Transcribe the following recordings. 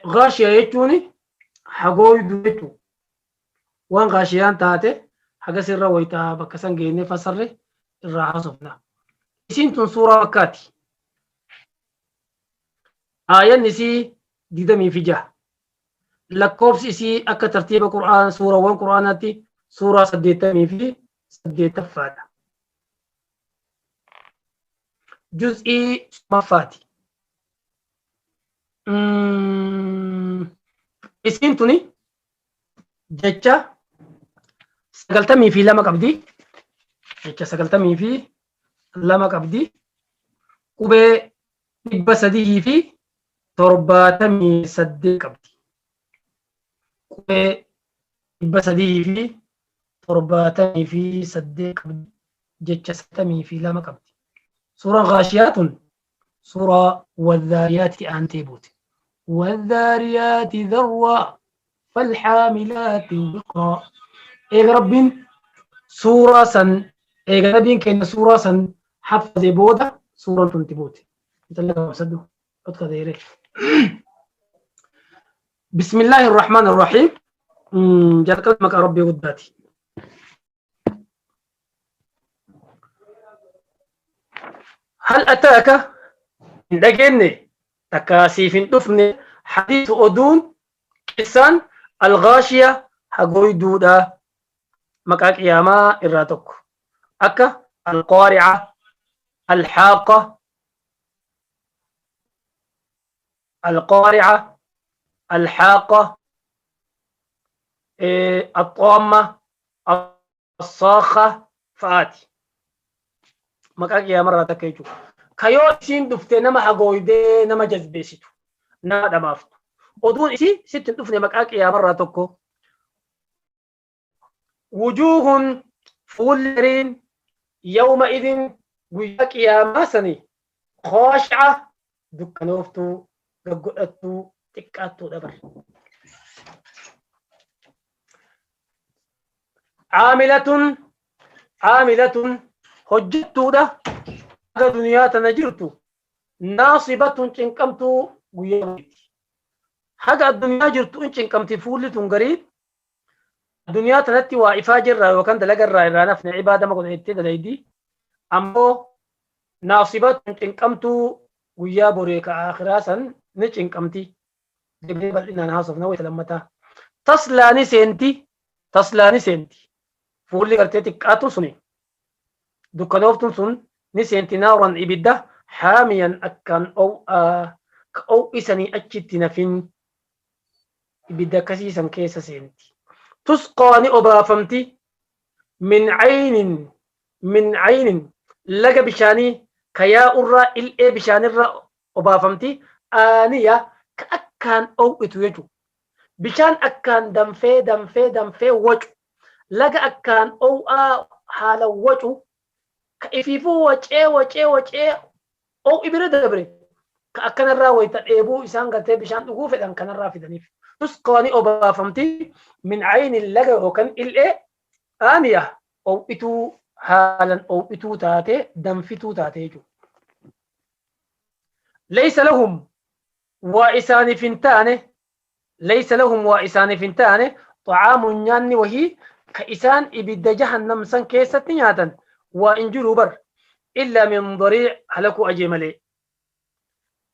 غاشية يجوني حقوي دويتو وان غاشيان تاتي حقا سر ويتا بكسان جيني فسر الراحة صفنا سنتون سورة مكاتي آية نسي ديدمي في جاه لكوبس إسي أكا ترتيب قرآن سورة وان قرآناتي سورة سديتمي في سديتفاتا جزئي مفاتي إسين توني جتشا سقلتمي في لما قبدي جتشا سقلتمي في لما قبدي قبي بسديه في ترباتمي سدي قبدي قبي بسديه في ترباتمي في سدي قبدي جتشا ستمي في لما قبدي سورة غاشيات سورة والذاريات أنتيبوت والذاريات ذروا فالحاملات وقرا إيه رب سورة سن إيه رب كان سورة سن حفظ بودا سورة تنتبوت يتلقى مسدو أتقى ديري بسم الله الرحمن الرحيم جاتك مك ربي وداتي هل أتاك دقيني تكاسيف دفن حديث أدون كسان الغاشية حقوي دودا مكا قياما إراتك أكا القارعة الحاقة القارعة الحاقة الطامة الصاخة فآتي مكا قياما إراتك يجو كيو إسين دفتي نما حقوي دي نما جذبيسيتو نما دمافتو أدون إسي ست دفني مكا قياما إراتك وجوه فولرين يومئذ وياك يا مسني خاشعة دكانوفتو ققعتو تكاتو دبر عاملة هجتو ده دنيا تنجرتو ناصبة تنكمتو وياك حاجة الدنيا جرتو إن تنكمتي فولي تنقريب الدنيا تنتي وإفاجر وكان دلقر رانا في عبادة ما كنت دليدي أمو ناصبة تنكمتو ويا بوريك آخراسا نتنكمتي جبني بل إننا ناصف نوي تلمتا تصلاني سنتي فولي قرتيتك آتو سني دكانوفتن سن نسنتي نارا إبدا حاميا أكان أو إساني أجت نفين إبدا كسيسا كيسا سنتي تسقى أبافمتي من عين لقى بشاني كيا أرى إلئي بشاني الرا أبافمتي آنية كأكان أو إتويجو بشان أكان دمفي وجو لقى أكان أو حال وجو كإفيفو وجه أو إبرة دبري كأكان الرا ويتأيبو إسان قلتي بشان تقوف إذن كان الرا في دنيف تسقاني أبافمتي من عين اللقى وكان إلئي آنية أو إتو حالا أو إتو تاتي دمفتو تاتي جو ليس لهم وإسان فنتانه طعام نياني وهي كإسان إبدا جهنم سن كيسة نياتا وإنجلوا بر إلا من ضريع هلكو أجي ملي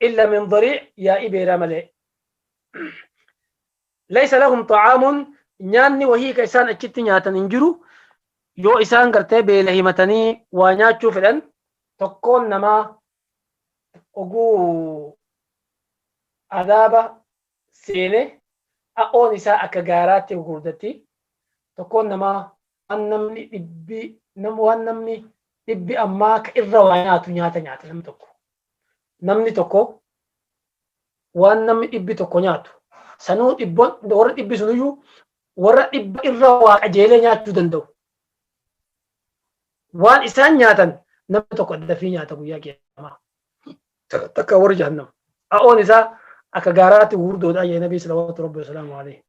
إلا من ضريع يا إبيرا ملي ليس لهم طعام نياني وهي كإسان أجت نياتا إنجلوا يو إسان قرتي بلهمتني وانياتشو فلن تكون نما أقو عذاب سيني أقول نساء أكغاراتي وغردتي تكون نما أنمني إبي أما كإرى وانياتو نياتا نمني تكو وانمني إبي تكو نياتو سنو إبون دورت إبي سنويو ورد إبي إرى وأجيلي نياتو دندو وان إسان نياتن نمني تكو دفي نياتا ويا كيما تكور جهنم أقول نساء أكغاراتي وردو دا يا نبي صلوات ربي وسلامه عليه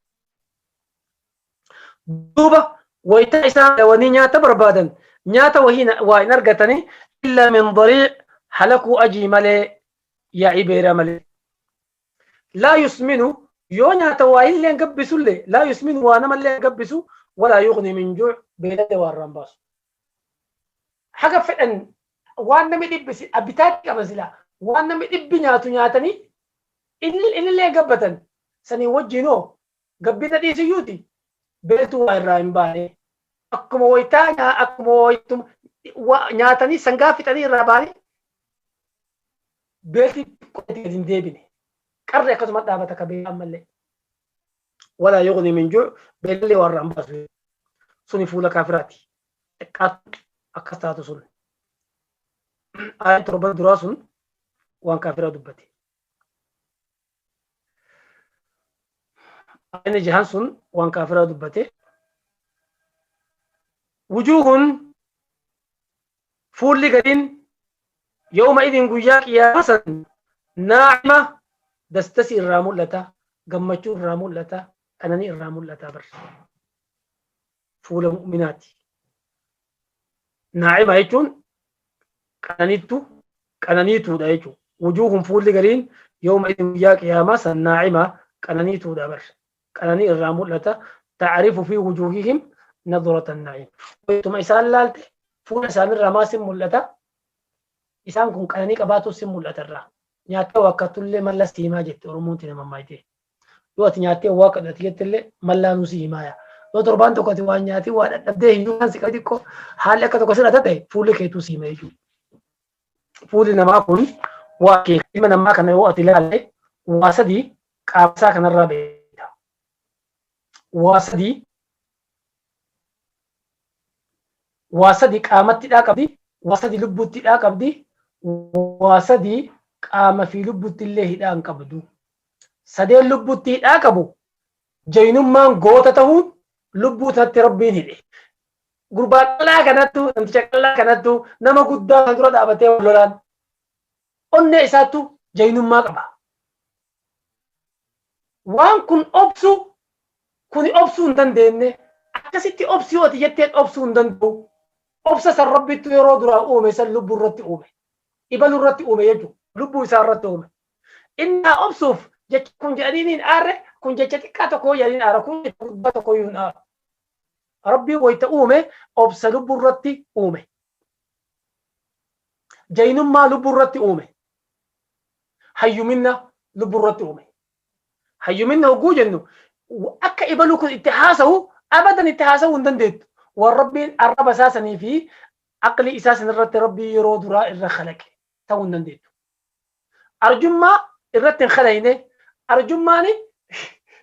دوبا ويتا إسان لوني نياتا بربادن نياتا وهي نرغتني إلا من ضريع حلقو أجي ملي يا إبيرا ملي لا يسمن يونا تواهل لين قبسوا لي لا يسمن وانا من لين قبسوا ولا يغني من جوع بيد والرمباس حاجة فعلا وانا مدبس أبتاك كمسلا وانا مدب نياتني إن اللي قبتن سني وجهنو قبيتا دي سيوتي بيتو الرائم باني أكما ويتانيا أكما ويتم نياتني سنغافتني راباني بيتي كنتي قدين ديبني كرر كتما دابتك بيعمل ولا يغني من جوع بيلي والرمباس سني فولا كافراتي أكستاتو سن آية ربنا دراسون وان كافرة دبتي آية جهان سن وان كافرة دبتي وجوه فول قدين يومئذ قياك يا حسن ناعمة دستسي الرامول لتا قمتشو الرامول لتا أنني الرامول لتا بر فول مؤمناتي ناعمة يجون قنانيتو دا يجو وجوههم فول قدين يومئذ قياك يا حسن ناعمة قنانيتو دا بر قناني الرامول لتا تعرف في وجوههم نظرة النعيم ويتم إسان لالت فول إسان الرماسم ملتا إسان كن قناني قباتو سم ملتا الرا نياتا وقتو اللي ملا سيما جت ورمون تنا ممايته دوات نياتا وقت نتيجت اللي ملا نسيما دو تربان تو كتي وان نياتي وان أبديه يوان سكتي كو حال لك تو كسر أتته فول كيتو سيما يجو فول نما كن واكي كلمة نما كان هو أتلال واسدي كابسا كان الرابع واسدي قامت دا قبدي واسدي لبوتي دا قبدي واسدي قام في لبوتي الله دا قبدو سدي لبوتي دا قبو جينمان غوتته لبوتة ربين هدي غربا لا كانتو انت شكلا كانتو نما قدا غرا دابته ولولان اون اساتو جينما قبا وان كن اوبسو كوني اوبسو ندندنه اكسيتي اوبسيو تيتت اوبسو ندندو obsa san rabbitu yeroo dura uume san lubbu irratti uume ibalu irratti uume jechuudha lubbu isaa irratti uume innaa obsuuf jecha kun jedhaniin aarre kun jecha xiqqaa tokko jedhaniin aara kun jecha guddaa tokko yuun aara rabbii wayita uume obsa lubbu irratti uume jaynummaa lubbu irratti uume hayyuminna lubbu irratti uume hayyuminna hogguu jennu akka ibalu kun itti haasawu abadan itti haasawu hin dandeettu والربي الرب أساسا في عقلي أساسا الرت ربي يرود راء الرخلك تون نديت أرجما الرت خلينه أرجماني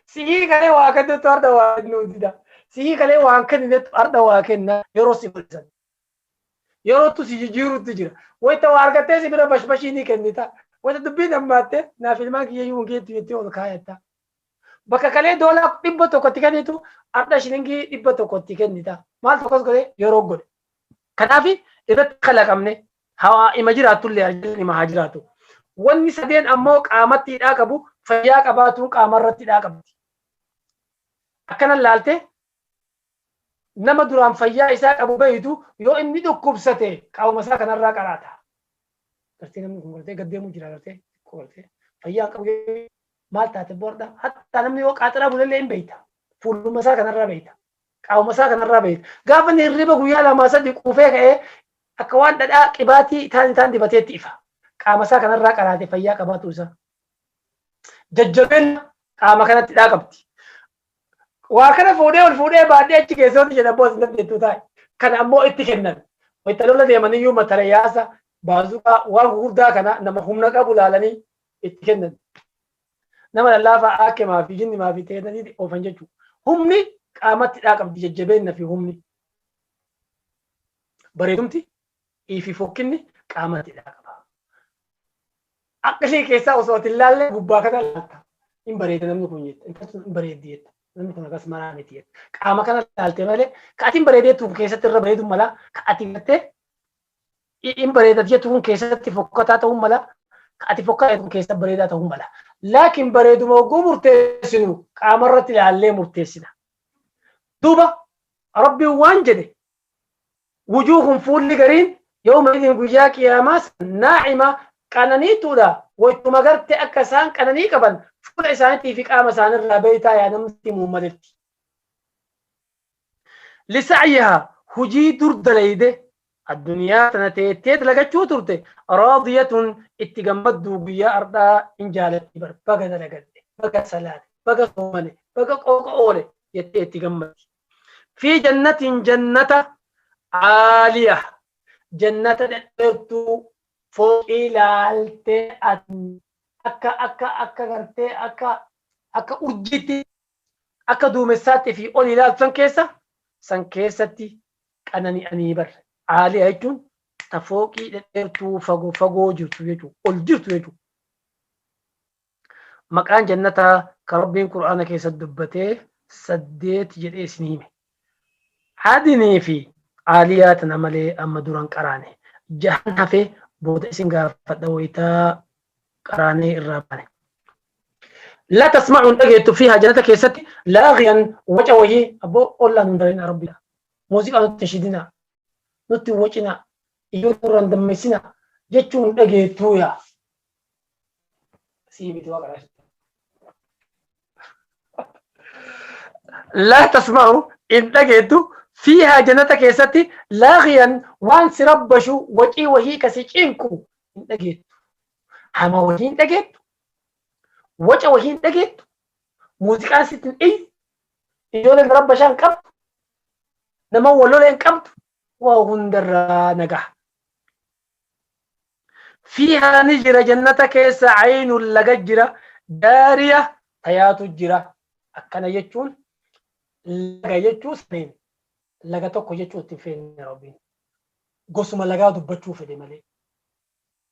سيه كله واكد تورد وانوديدا سيه كله وانكن نت أرد واكن يروسي بلسن يروتو سيجيرو تجرا ويتواركته سبنا بشبشيني كنيتا وتدبين أمته نافل ما كي يوم كي تيجي كايتا بكا كله دولا تبتو كتيكنيتو أردا شينكي تبتو كتيكنيتا مال فوكس كده يروق كده كنافي إذا خلق أمنه هوا إمجراتو اللي أجل مهاجراتو واني سدين أموك آمتي داكبو فياك أباتوك آمرتي داكبتي أكنا اللالته نما درام فيا إساك أبو بيتو يو إني دو كوبسته كاو مسا كنا راك أراتا كرتي نمو كورتي قديمو جرا كرتي كورتي فيا كابو مال تاتي بوردا حتى نمني وق أترا بولين بيتا فولو مسا كنا را بيتا كاو مسا كنا را بيت غافني الربا غويا لما صدق وفيك إيه أكوان ددا قباتي تان دي بتي تيفا كاو مسا كنا را قراتي فيا كباتوسا ججبن كاو ما كانت داكبتي وكان فودي بعد أجي كيسون جدا بوس نبدأ تاي كان أمو إتكنن ويتلولا ديماني يوم ترياسا بازوكا وغوردا كنا نما همنا كابولالني إتكنن نما الله فاك ما في جن ما في تيدني أوفنجو همني قامت داكم ججبين في همني بريدمتي في فوكني قامت داكم أكشي كيسا وصوت الله اللي بباكنا لاتا إن بريدنا نكونيت إن بريد ديت namni kun akas maraa miti qaama kana ilaalte malee ka'atiin bareedeetu keessatti irra bareedu mala ka'atiin gattee in bareedat jettu kun keessatti fokkataa ta'uu mala ka'ati fokkataa kun keessatti bareedaa ta'uu mala laakiin bareeduma oguu murteessinu qaama irratti ilaallee murteessina duuba rabbiin waan jedhe wujuuhum fuulli gariin yawma idin guyyaa qiyaamaa naa'ima qananiituudha waytuma garte akka isaan qananii qaban fuula isaaniitii fi qaama isaanirraa beeytaa yaa namni muummadetti. Lisa'yaha hujii dur dalayde addunyaa tana teettee dalagachuu turte raadiyatun itti gammadduu guyyaa ardhaa in jaalatti bar baga dalagadde baga salaate baga soomane baga qooqa oole jettee itti gammaddi. Fi jannatin jannata عالية جنة ديرتو فوق لالتي أكا غرتي أكا أرجيتي أكا دومساتي في أولي لال سنكيستي أنني أنيبر عالية يجون تفوقي ديرتو فقو جرتو يجو أول جرتو يجو مكان جنة كربين قرآن كيسا دبتي سديت جرئي سنيمي هادني في عاليات نملي أما دوران قراني جهنم في بود اسنغا فدويتا قراني الراباني لا تسمعون أجيت فيها جنة كيستي لاغيا وجهي أبو أولا ندرين ربنا موسيقى تشدينا نتي وجهنا يوران دمسنا جتون أجيتو يا سيبي توقع لا تسمعوا إن أجيتو فيها جنة كيستي لاغيا وان سربشو وجي وهي كسيچينكو دغيت حما وهين دغيت وجه وهين دغيت موسيقى ستن اي يقول ربشان قب نما ولولين قب وهندر نجح فيها نجر جنة كيس عين لججرة دارية حياة الجرة أكنا يجون لجيجو سنين laga tokko jechuutti hin feene rabbiin gosuma lagaa dubbachuu fedhe malee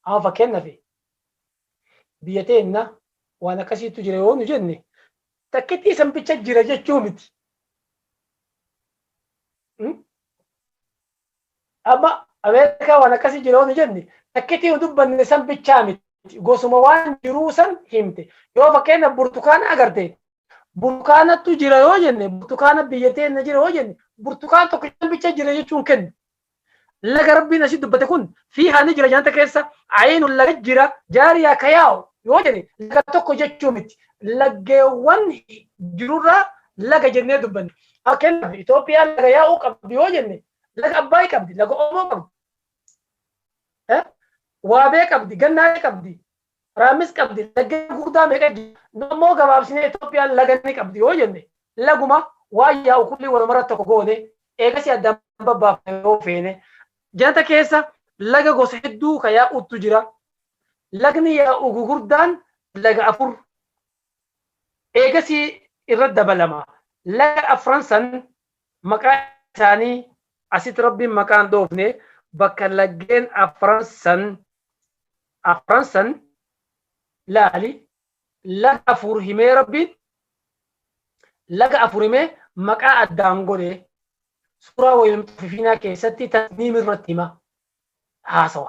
amma fakkeenyaaf biyya teenna waan akkasiitu jira yoo nu jenne takkitti sampicha jira jechuu miti amma Ameerikaa waan akkasii jira yoo nu jenne takkitti nu dubbanne sampichaa miti gosuma waan jiruu san himte yoo fakkeenyaaf burtukaana agarte burtukaanatu jira yoo jenne burtukaana biyya teenna jira yoo jenne برتقال تو كم بيتجري يجون كن لقى ربنا شد بتكون فيها نجرة جنة كيسة عين ولا جرة جارية كياو يوجني لقى توكو جتشومت لقى وان جرورة لقى جنة دبن أكن إثيوبيا لقى ياو كم يوجني لقى أباي كم دي لقى أمو كم وابي كم دي جنة كم دي رامس كم دي لقى غودا ميكا نمو كبابسين إثيوبيا لقى كم دي يوجني لقى ما ويا وكل ولا مرة تكوجودي إيجاسي أدم بابا فينه جنتا كيسا لقى قصيدو كيا أتجرا لقني يا أوغوردان لقى أفور إيجاسي الرد بلما لقى فرنسا مكان ثاني أسيت ربي مكان دوفني بكالجين أفرنسا لا علي لقى أفور همي ربي لقى أفورمي مكا أدانغولي سورة ويمتففينا كيستي تسنيم الرتمة هاسوا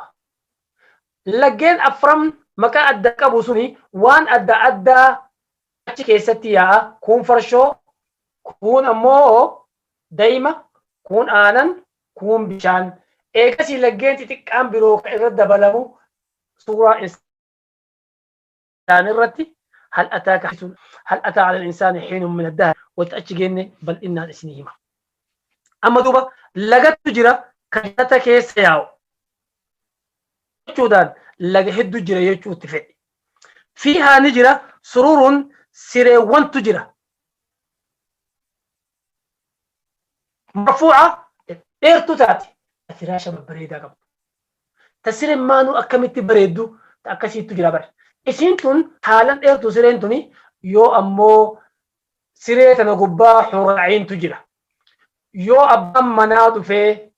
لقين أفرم مكا أدكا بوسوني وان أدى أتش كيستي يا كون فرشو كون أمو دايما كون آنن كون بشان إيكاسي لقين تتكام بروك إرد بلمو سورة إنسان الرتي هل أتى على الإنسان حين من الدهر وتأتشجني بل إنها اسنهما أما دوبا لقد تجرى كانت كيس ياو جودان لقى هدو جرى يجو تفعل فيها نجرى سرور سري وان تجرى مرفوعة إيرتو تاتي فراشة بريدة قبل تسير مانو أكملت بريدو تأكسي تجرى بر إسنتون حالا إيرتو سرينتوني يو أمو سيرة نقبا حور عين تجرى يو أبام منادو في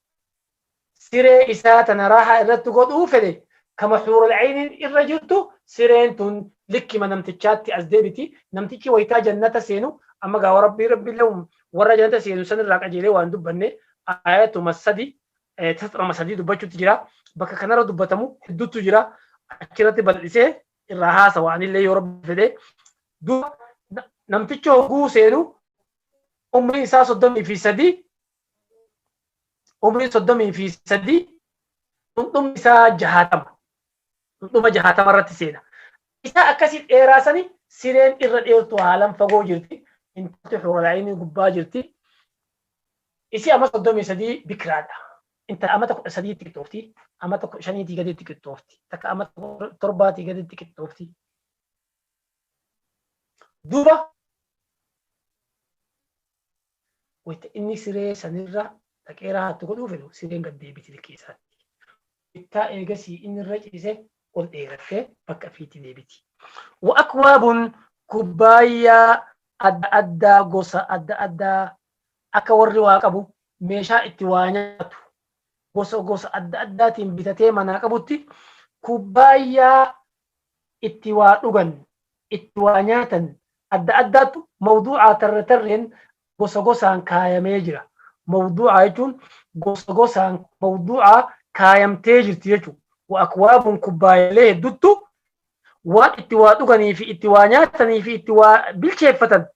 سيرة إساءة نراها إذا تقودو فدي كما حور العين الرجلتو سيرينتون لكي ما نمتشاتي أزديبتي نمتشي ويتا جنة سينو أما قاو ربي لهم ورى جنة سينو سن الراقع جيلي واندو بني آيات مسدي تسرى مسدي دباتشو تجرى بكا كنارو دباتمو حدو تجرى أكيراتي بلدسي الرها سواني اللي يورب فدي دو نمتشو هو سينو عمري إنسان صدمي في سدي عمري صدمي في سدي ثم إنسان جهاتم dhuma jahatama irratti seena. Isa akkasii dheeraasanii sireen irra dheertu haalan fagoo jirti. Intalti xuuralaayinii gubbaa jirti. Isi amma 33 bikiraadha. Inta amma 13 xiqqoofti. Amma 5 gadi xiqqoofti. Takka amma 7 gadi xiqqoofti. Duuba wayita inni siree sanirra dhaqeera hattu godhuu fedhu sireen gad deebiti ilkeessaatti. Bittaa eegasii inni irra ciise ol dheerattee bakka fiitti deebiti. Wa'akwaabun kubbaayyaa adda addaa gosa adda addaa akka warri waa qabu meeshaa itti waa nyaatu gosa adda addaatiin bitatee manaa qabutti kubbaayyaa itti waa dhugan itti waa nyaatan adda addaatu mawduucaa tarreen gosa gosaan kaayamee jira. Mawduucaa jechuun gosa gosaan mawduucaa kaayamtee jirti jechuudha. Wa'akwaabun kubbaayilee hedduttu waan itti waa dhuganii fi itti waa nyaatanii fi itti waa bilcheeffatan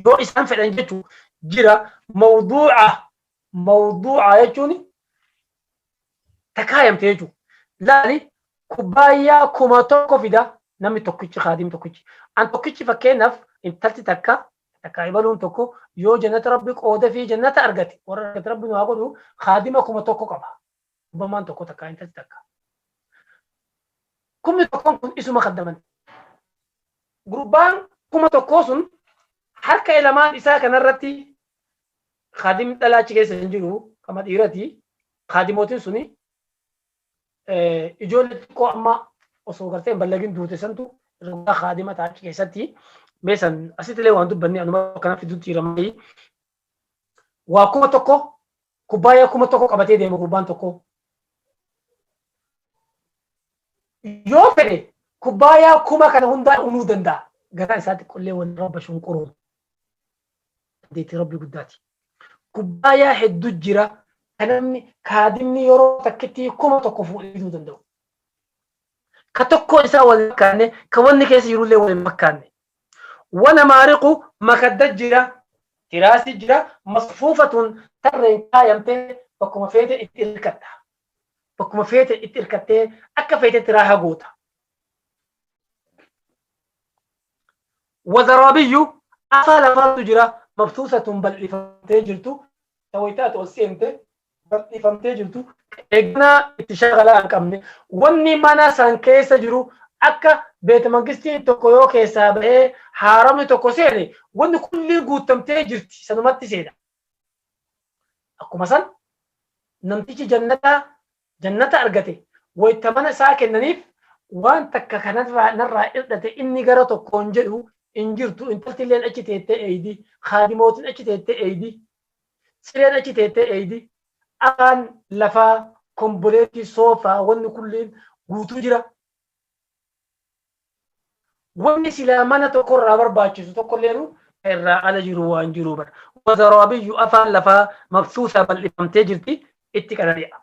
yoo isaan fedhan jechuudha jira. Mawduucaa jechuun takaayamte jechuudha. Laali kubbaayyaa 1,000 fida namni tokkichi khaadim tokkichi. An tokkichi fakkeenyaaf intalti takka ibaluun tokko yoo jannata rabbi qooda fi jannata argate warra argate rabbi nu haa godhu khaadima 1,000 qaba. Gurbamaan tokko takka intalti takka. 1,000 kun isuma khaddaman. Gurbaan 1,000 sun harka ilamaan isaa kanarratti khaadim dhalaachi keessa hin jiru kama dhiirati. Khaadimootiin suni ijoollee xiqqoo amma osoo gartee hin ballagin duute santu irraa khaadima taachi keessatti meesan asittilee waan dubbanne anuma kana fidutti jiramanii waa 1,000 kubbaayyaa 1,000 qabatee deema gurbaan tokko. Yoo fedhe kubbaayyaa 1,000 kana hundaa unuu danda'a. Garaa isaatti qollee waan rabba shunquruu. Deetii rabbi guddaati. Kubbaayyaa hedduu jira. Kanamni kaadimni yeroo takkitti 1,000 fuudhuu danda'u. Ka tokko isaa wal makkaanne ka wanni keessa jirullee wal makkaanne. Wana maariqu makadda jira. Tiraasi jira. Masfuufatun tarreen kaayamtee bakkuma feete itti hirkatta. Bakkuma feete itti hirkattee akka feete tiraa goota. Wazaraabiyyuu afaan lafaatu jira. Mabsuusatun bal'ifamtee jirtu. Tawayitaatu ol seente. Bal'ifamtee jirtu eegnaa itti shagalaa hin qabne wanni mana san keessa jiru akka beeta mangistiin tokko yoo keessaa ba'ee haaramni tokko seene wanni kulli guutamtee jirti sanumatti seena. Akkuma san namtichi jannata argate wayita mana isaa kennaniif waan takka kanarraa hirdhate inni gara tokkoon jedhu hin jirtu. Intaltilleen achi teettee eeydi. Haadimootiin achi teettee eeydi. Sireen achi teettee eeydi. Afaan lafaa komboleetii soofaa wanni kulliin guutuu jira. Wanni silaa mana tokkorraa barbaachisu tokkolleenu irraa ala jiru waan jiru bara. Wazaraabiyyuu afaan lafaa mabsuusaa bal'ifamtee jirti itti qanani'a.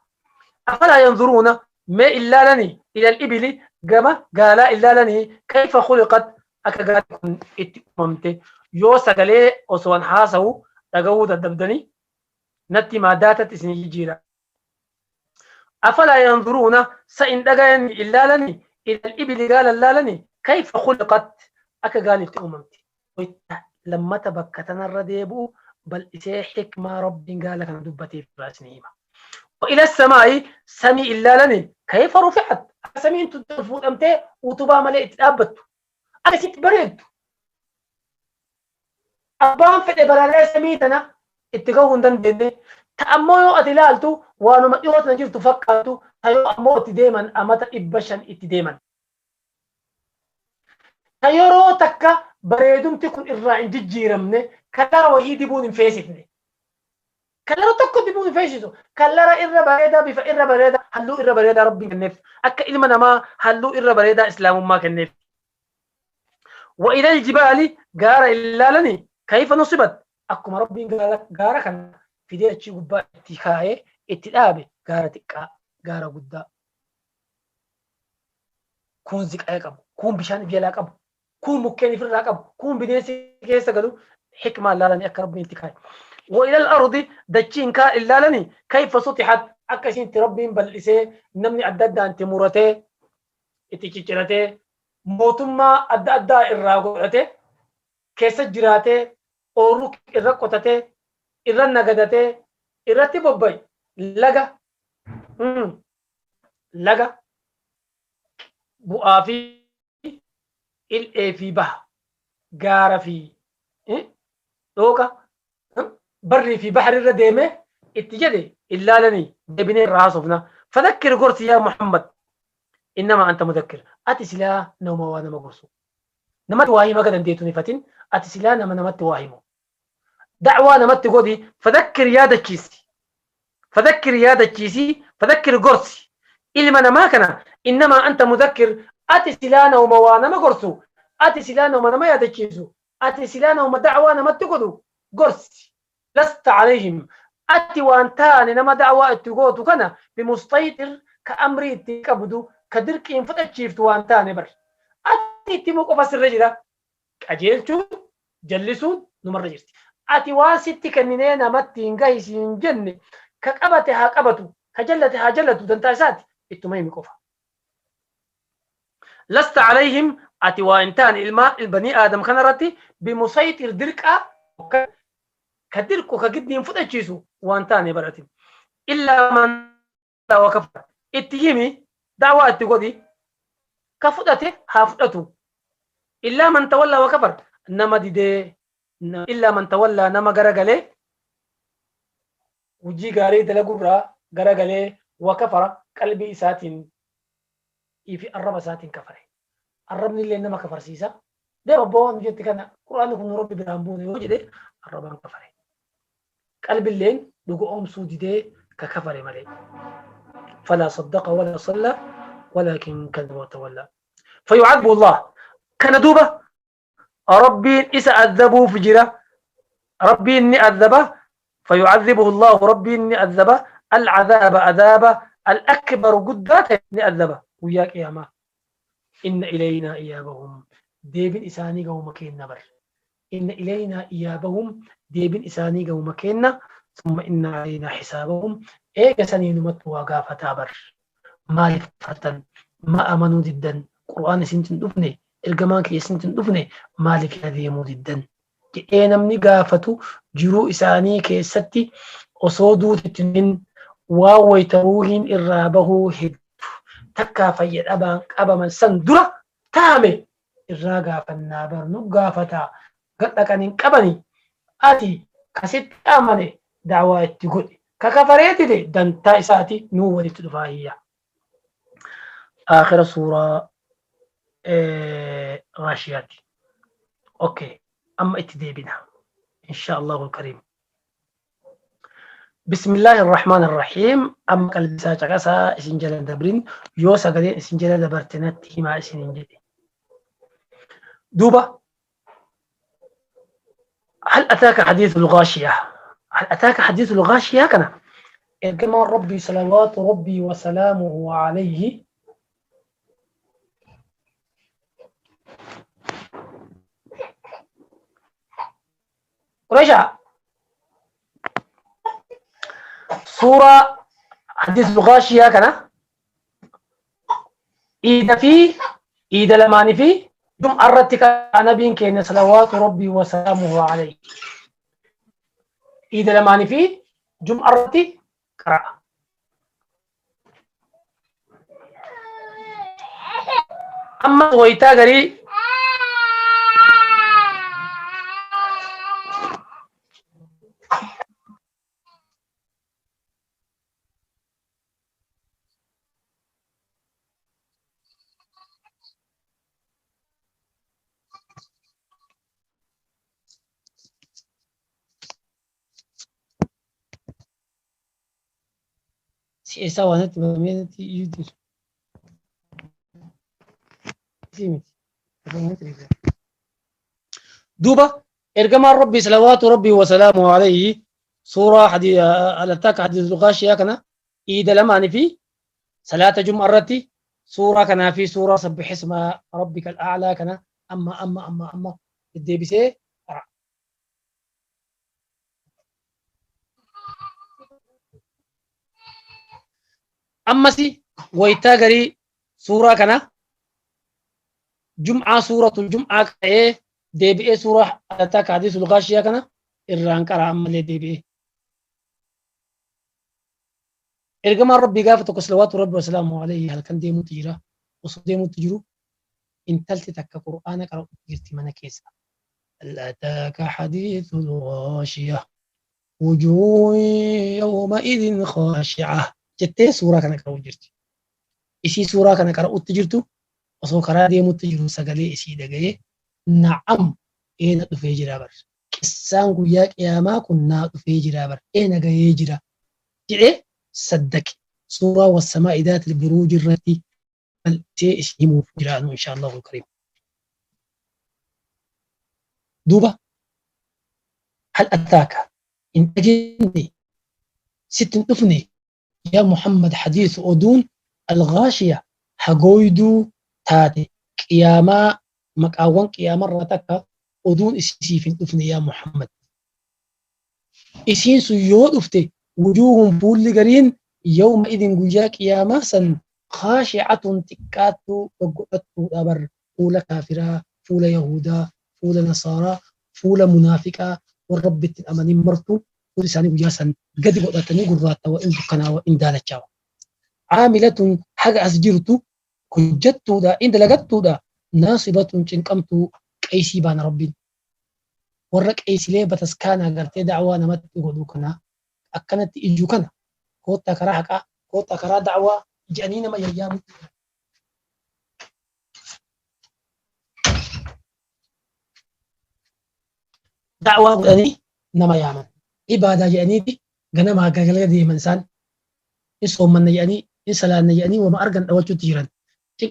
Afalaa yanzuruuna mee illaalanii ilal ibili gama gaalaa illaalanii kayfa khuliqat akka gaalli kun itti uumamte yoo sagalee osoo haasa'u dhaga'uu dadhabdanii natti maadaatatti isin jijjiira. Afalaa yanzuruuna sa'in dhagayanii illaalanii ilal ibili gaala illaalanii kayfa khuliqat akka gaalli itti uumamte. Lammata bakka tanarra deebi'u bal'isee hikmaa rabbiin gaala kana dubbateef biraasni hima. وإلى السماء سمي إلالني كيف رفعت سمي أنت تفوت أمتى وتبا ملئت أبت أنا ست بريد أبان في الإبرة سميتنا اتقوه دندن تأمو أتلالتو وأنا مئوت نجيب تفكرتو تيو أموت ديما أمتا إبشن إتديما تيورو تكا بريدم تكون إرائن جيرمني كلا وهي ديبون فيسفني كلرا تكو ديبون فيسيسو كلرا إرى بريدا بفا إرى بريدا هلو إرى بريدا ربي كنف أكا إلمنا ما هلو إرى بريدا إسلام ما كنف وإلى الجبال قارة إلا لني كيف نصبت أكو ربي قارة كان في دي أتشي قبا اتخاية اتلابي قارة تكا قارة قدا كون زك أيقب كون بشان بيلا قب كون مكيني في الرقب كون بدينسي كيسا قالوا حكمة لا لني أكا ربي اتخاية وإلى الأرض دجين كا إلا لني كيف سطحت أكسين تربين بل إسي نمني عدد أنت مرتي itti cicciratee mootummaa adda addaa irraa godhatee keessa jiraatee oorru irra qotatee irra nagadatee irratti bobba'i laga laga bu'aa fi il'ee fi baha gaara fi dhooqa barrii fi bahari irra deemee itti jedhe illaalanii deebinee irraa haasofna fadakkir gorsi yaa Muhammad innama anta mudakkir ati silaa nama waa nama gorsu namatti waa hima dandeetu ni fatin ati silaa namatti waa himu da'waa namatti godhi fadakkir yaadachiisi fadakkir gorsi ilma namaa kana innama anta mudakkir ati silaa nama waa nama gorsu ati silaa nama yaadachiisu ati silaa nama da'waa namatti godhu gorsi lasta alayhim ati waan taane nama da'waa itti gootu kana bimustaytir ka amrii itti qabdu ka dirqiin fudhachiiftu waan taane bar ati itti muu qofa sirra jira qajeelchuun jallisuun numarra jirti ati waan sitti kenninee namatti hin gahisiin jenne ka qabate haa qabatu ka jallate haa jallatu dantaa isaati ittuma himi qofa lasta alayhim ati waa hin taane ilmaa ilbanii aadam kanarratti bimusaytir dirqaa ka dirqu ka giddiin fudhachiisu waan taane baratin illaa man wa kafara itti himi da'waa itti godhi ka fudhate haa fudhatu illaa man tawallaa wa kafar nama didee illaa man tawallaa nama garagalee hojii gaarii dalagurraa garagalee wa kafara qalbii isaatiin fi arraba isaatiin kafare arrabni illee nama kafarsiisa deema boon jetti kana quraanni kun rabbi biraan buune yoo jedhe arrabaan kafare qalbi illeen dhuga oomsuu didee ka kafare malee فلا صدق ولا صلى ولكن كذب وتولى فيعذب الله كان دوبة ربي إسا أذبه فجرة ربي إني أذبه فيعذبه الله ربي إني أذبه العذاب عذابه الأكبر قدرته إني أذبه وياك يا ما إن إلينا إيابهم ديبن إساني قو مكين نبر إن إلينا إيابهم ديبن إساني قو مكين ثم إن علينا حسابهم إيه سنين متوا قافة بر ما يفتن ما أمنوا جدا قرآن سنتن دفني الجمان كي سنتن دفني مالك هذه يمو جدا إيه نمني قافة جرو إساني كي ستي أصودو تتنين واو يتروهن إرابه هد تكا فيد أبا من سندرة تامي إراغا فالنابر نقافة قد لك أن قبني آتي كست آمني دعوة تقول ككفريت دي دنتا إساتي نو ولي تدفاهية آخر سورة غاشيات أوكي أما اتدي بنا إن شاء الله الكريم بسم الله الرحمن الرحيم أما قلب ساجة قاسا إسنجل دبرين يوسا قدين إسنجل دبرتنات هما إسنجل دوبا هل أتاك حديث الغاشية هل أتاك حديث الغاشية كان كما ربي صلوات ربي وسلامه عليه رجع سورة حديث الغاشية كان إيدا لماني في جم أردتك نبي كان صلوات ربي وسلامه عليه إيدا لماني في جم أردتي قرأ أما ويتا غري esa wanati mamenti yudir دوبا ارجما ربي صلوات ربي وسلامه عليه سورة حديث الاتاك حديث الغاشية كنا إيدا لما في صلاة جمعة سورة كنا في سورة سبح اسم ربك الأعلى كنا أما بدي بسي أما سي ويتا غري سورة كنا جمعة سورة الجمعة إيه دي بي سورة أتاك حديث الغاشية كنا إران كرا عمل دي بي إرجما ربي قافتك صلوات ربي وسلامه عليه هل كان ديمو تجرا وصديمو تجرو إن تلت تك قرآنك أو جرتي من كيسا هل أتاك حديث الغاشية وجوه يومئذ خاشعة جتة سورة كنا كرا جرتي إسي سورة كنا كرا تجرتو وصو كرا ديمو تجرو سقلي إسي دقاي نعم إيه دفي جرابر كسان قياك يا ما كنا دفي جرابر إيه نقاي جرا جري صدق سورة والسماء ذات البروج التي تأشيم جرانو إن شاء الله الكريم دوبا هل أتاك إن أجني ست أفني يا محمد حديث أدون الغاشية حقويدو تاتي قياما مكاوان قياما راتك أدون إسيفين أفني يا محمد إسين سيود أفتي وجوههم بول قرين يومئذ قجاك يا ماسا خاشعة تكاتو وقعتو أبر فول كافرة فول يهودا فول نصارى فول منافقة والرب الأماني مرتو ولساني وجاسا قد قدتني قراتا وإن دقنا وإن دالتشاو عاملة حاجة أسجرتو كجتو دا إن دلقتو دا ناصبة تنقمتو كيسي بان ربي ورق أيسي ليه بتسكانا قرتي دعوة نمتو قدوكنا أكنت إجوكنا كوتا كراحكا كوتا كرا دعوة جانينا ما يجام دعوة يعني نما يعمل إبادة يعني دي جنا ما قال دي منسان يصوم من يعني يسلا يعني وما أرجع أول تجيران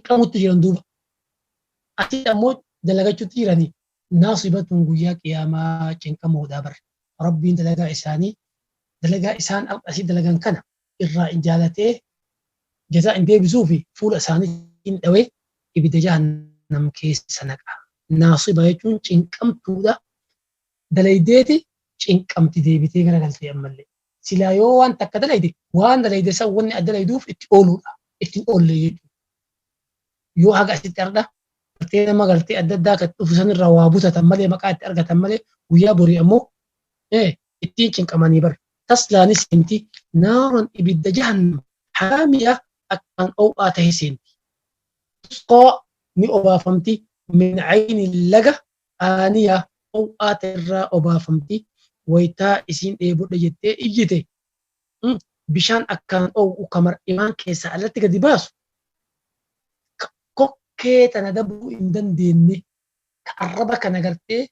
كم تجيران دوب أتي أمود دلقة تجيراني ناصبة وياك يا ما كم مودابر ربي دلقة إساني دلقة إسان أسيد دلقة كنا إرا إنجالته جزاء دي بزوفي فول أساني إن أوي إبدا جهنم كيس سنقع ناصبة يجون كم تودا دليدتي كم تديبتي غير قلتي أملي سلا يو وان تك دليدي وان دليدي سووني أدليدوف إتقولوا إتقول لي يو هاga asitti arga gartee nama gartee adda addaa kan dhufu san irraa waa butatan malee maqaa itti argatan malee guyyaa borii ammoo ittiin cinqamanii bar taslaanis inti naaran ibidda jahannam haamiya akkaan dhoow'aa tahe seenti tusqaa ni obaafamti min cayni laga aaniya dhoow'aa tahe irraa obaafamti waytaa isiin dheebodha jettee iyyite bishaan akkaan dhoow'u kamar imaan keessaa alatti gadi baasu kokkee tana dabuu hin dandeenye ka arraba kana gartee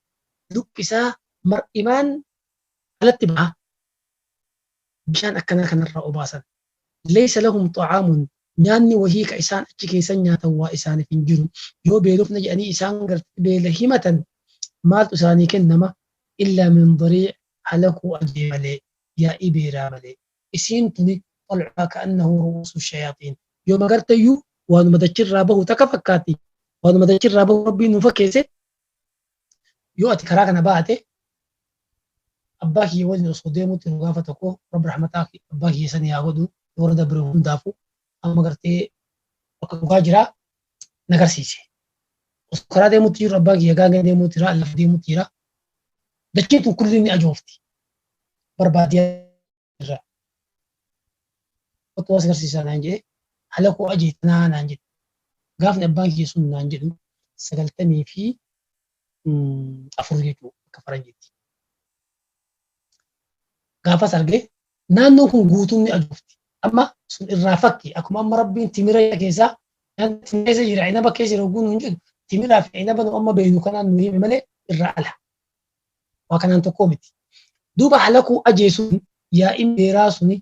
luphisaa mar'imaan alatti baha bishaan akkanaa kanarraa obaasan laysa lahum xa'aamun nyaanni wahii ka isaan achi keessan nyaatan waa isaaniif hin jiru yoo beelofna jedhanii isaan gartee beela himatan maaltu isaanii kennama illaa min dariic halakuu ajee malee yaa'ii beeraa malee isiin tuni طلعها كأنه رؤوس الشياطين يوم قرت يو وأنا مدشر رابه تكفكاتي وأنا مدشر رابه ربي نفكيسه يو أتكراك أنا بعته أباك يوزن صديمه تنقافة تكو رب رحمتك أباك يسني يعودو ورد برهم دافو أما قرتي وكاجرا نقر سيسي وسكرا ديمو تيرا أباك يغاقا ديمو تيرا ألف ديمو تيرا دكيتو كلني أجوفتي بربادية وتواصل سيسان عنجي هلكو أجي تنان عنجي قافنا أباك يسون عنجي سقلتني في أفريقيا كفرنجيتي gaafa sargee naannoo kun guutuun ni ajoofti amma sun irraa fakki akkuma amma rabbiin timira keessaa timira jira inaba keessa jira oguun hin jiru timiraa fi inaba nu amma beeynu kanaan nu hime malee irraa ala waa kanaan tokkoo miti duuba halakuu ajeesuun yaa'in beeraa suni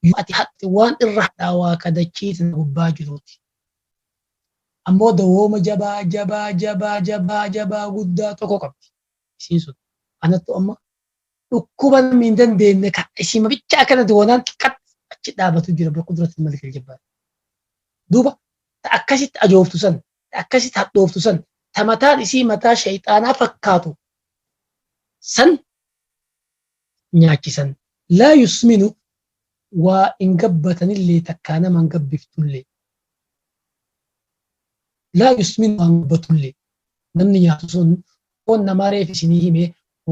yoo ati hatti waan irra hadhaawaa kadachiisan gubbaa jiruuti ammoo dawooma jabaa guddaa tokko qabdi isiin sun anattu amma dhukkuban min dandeenye ka isima bicha akkanatti woonaan xiqqat achi dhaabatu jira biqudrati malik aljabbaar duuba ta akkasitti ajooftu san ta akkasitti hadhooftu san ta mataan isii mataa shayxaanaa fakkaatu san nyaachisan laa yusminu waa hin gabbatanillee takkaa nama hin gabbiftullee laa yusminu waan gabbatullee namni nyaatu sun foon namaa reef isinii hime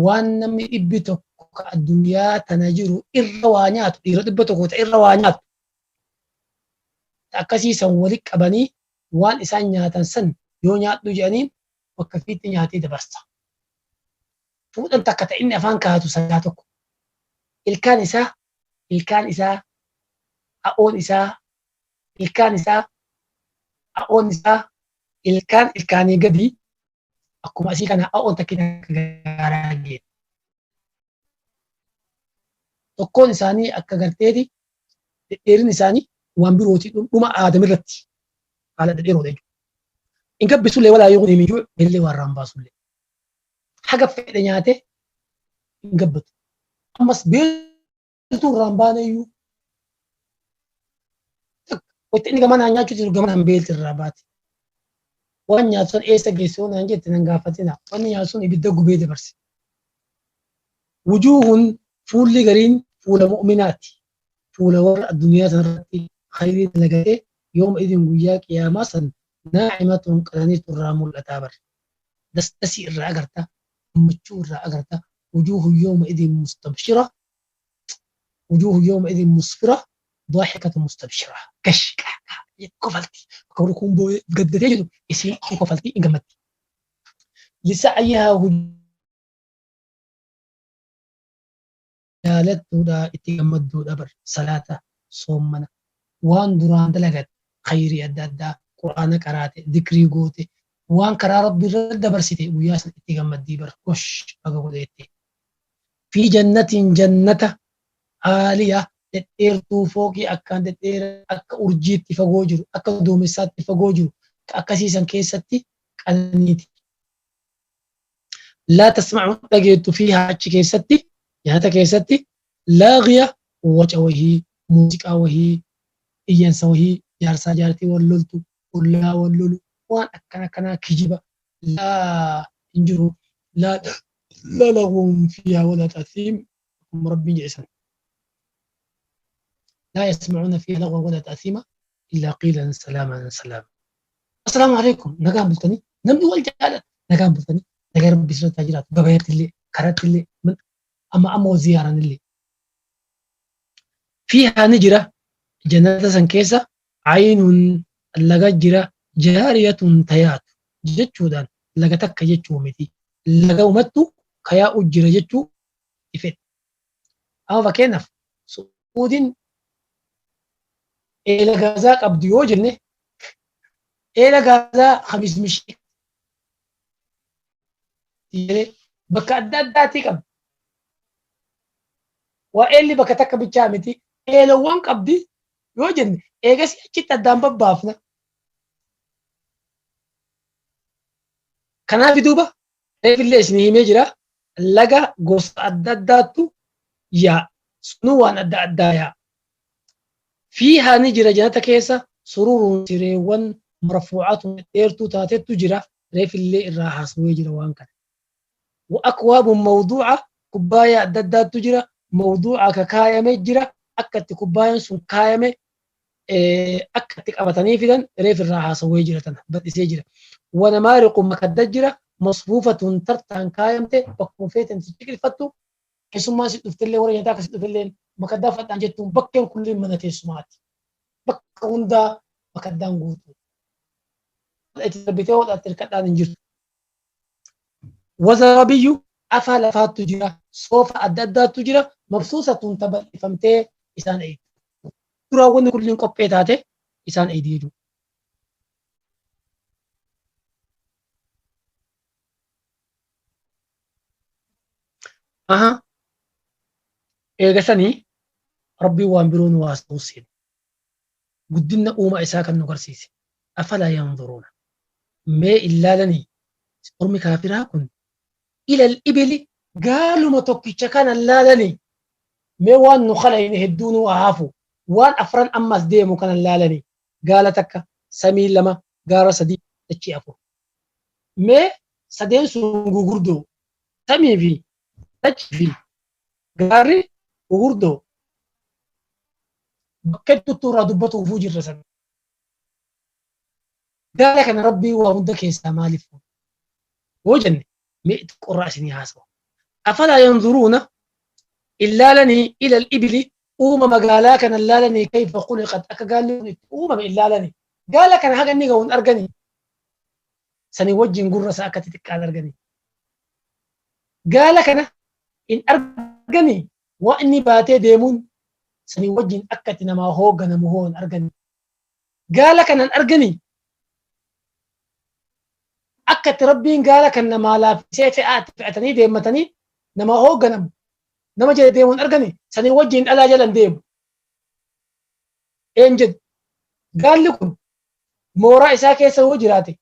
waan namni dhibbi tokko ka addunyaa tana jiru irra waa nyaatu dhiira dhibba tokko ta irra waa nyaatu akkasiisan walitti qabanii waan isaan nyaatan san yoo nyaadhu jedhaniin bakka fiitti nyaatee dabarsa. Fuudhan takka ta'e inni afaan kaa'atu sagaa tokko ilkaan isaa a'oon isaa ilkaan ilkaanii gadi akkuma asii kana a'oon takkina gaaraa geedha. Tokkoon isaanii akka garteeti dheerin isaanii waan birooti dhuma aadamirratti haala dhedheeroodha jechuudha. In gabbisullee walaa yoo himiyyuu illee waan raambaasullee. Haga fedhe nyaate hin gabbatu. Ammas beeltuun raambaaneyyuu wayita inni gama naan nyaachuu jiru gama naan beelti irraa baate. Waan nyaatu sun eessa geessoo naan jette nan gaafatina. Wanni nyaatu sun ibidda gubee dabarse. Wujuuhun fuulli gariin fuula mu'minaati. Fuula warra addunyaa sanarratti khayrii dalagatee yooma idin guyyaa qiyaamaa san naa'imatun qananiitu irraa mul'ataa bar. Dastasii irraa agarta. Gammachuu irraa agarta. Wujuuhun yooma idin mustabshira. Wujuuhun yooma idin musfira. ضاحكة مستبشرة كش كفلتي كوركم بو قدرت يجدو اسي كفلتي انقمتي لسعيها وجالت دودا اتقمت دودا بر صلاة صومنا وان دران دلقت خيري أدادا قرآن قراتي ذكري قوتي وان قرا ربي رد برسيتي وياس اتقمت دي بر كش أقوديتي في جنة عالية dhedheertuu fooqii akkaan dhedheera akka urjiitti fagoo jiru akka duumessaatti fagoo jiru akkasiisan keessatti qananiiti. Laa tasma'u dhageettu fi achi keessatti nyaata keessatti laagiya waca wahii muuziqaa wahii iyyansa wahii jaarsaa jaartii wal loltu ollaa wal lolu waan akkana kanaa kijiba laa hin jiru laa lagwun fiihaa wala ta'siim rabbiin jedhisan. لا يسمعون فيها لغوا ولا تأثيما إلا قيلا سلاما سلاما. السلام عليكم نقام بلتني نمدي والجالة نقام بلتني نقام ربي سنة تاجرات ببايت اللي كرات اللي من أما وزيارا اللي فيها نجرة جنة سنكيسة عين لغا جرة جارية تيات جتشو دان لغا تكا جتشو متي لغا ومتو كيا أجرة جتشو إفت أما فكينف سعود إلى غازا قبض يوجنه إلى غازا خميس مشي بكا داتي قبض وإلي بكا تكا بجامتي إلى وان قبضي يوجنه إيغا سيأتي تدام ببافنا كنا في دوبا في اللي اسمه مجرى لغا غوص أداداتو يا سنوان أدايا فيها نجرة جنة كيسة سرور سريوان مرفوعات إيرتو تاتيتو جرة ريف اللي الراحة سوي جرة وانكا وأكواب موضوعة كوبايا دادات تجرة موضوعة ككايمة جرة أكت كوبايا سن كايمة أكت أبتني فيدن ريف الراحة سوي جرة بدي سجرة ونمارق مكدد جرة مصفوفة ترتان كايمته بكوفيت تشكل فتو كسما ستفتل لي ورا يداك ستفتل مكدا فتان جتون بكين كل من تسمعت بك وندا مكدان غوتو اتربيتو اتركدان انجر وزربي افعل فات تجرا صوف اددات تجرا مبسوسه تبل فهمتي اسان اي ترى ون كل قبيتاته اسان اي ديجو اها eegasanii rabbii waan biroon waasuusin guddina uuma isaa kan nu garsiise afalaa yanzuruuna mee illaalanii ormi kaafiraa kun ilal ibili gaaluma tokkicha kana laalanii mee waan nu khalayne hedduun waa hafu waan afran ammas deemu kana laalanii gaala takka samii lama gaara sadii dachii afur mee sadeen sun gugurdoo samii fi dachii fi gaarri gugurdoo bakkeetti turraa dubbatu ufuu jirra sana. Gaala kana rabbii waa hunda keessaa maaliif وجن مئة قراء نهاسو أفلا ينظرون إلا لني إلى الإبل مقالا كان إلا لني كيف خلقت أكا قال لي إلا لني قال لك أنا هاجني قون أرجني سني وجه نقول ساكت تكاد أرجني قال لك أنا إن أرجني وإني باتي ديمون سني وجه أكت نما هو جنم هون أرجني قال لك أنا أرجني أكت ربي قال لك أن ما لا سيف فأتني ديمتني نما هو جنم نما جد ديمون أرجني سني وجه ألا جلن ديم إنجد قال لكم مورا إسا كيس هو جراتي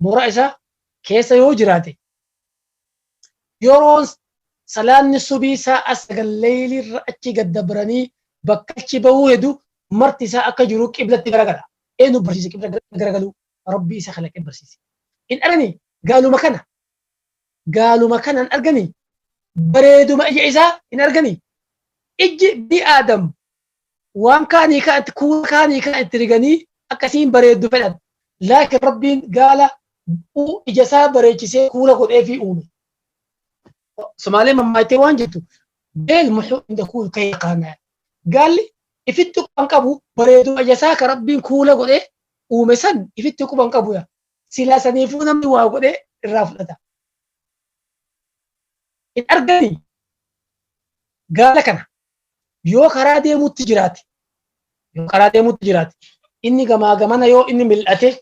مورا إسا كيس هو جراتي يورون سلام الصبي ساعة الليل رأتي قد دبرني بكتش بوهدو مرتي ساعة كجروك إبلة تغرغلا إنو برسيسي إبلة تغرغلو ربي سخلك برسيسي إن أرني قالوا مكانا أرغني بريدو ما إجي إسا إن أرغني إجي بي آدم وان كاني كانت كون كاني كانت ترغني أكسين بريدو فلد لكن ربي قال إجسا بريجسي كولا قد في أومي سومالي ممايتي وان جتو بيل محو عند كول كي قانا قال لي إفتو بانكابو بريدو أجسا كربي كولا قد ومسن إفتو بانكابو يا سلا سنيفونا ميوا قد الرافلتا إن أرغني قال لك أنا يو كرا ديمو تجراتي إني غما يو إني ملأتي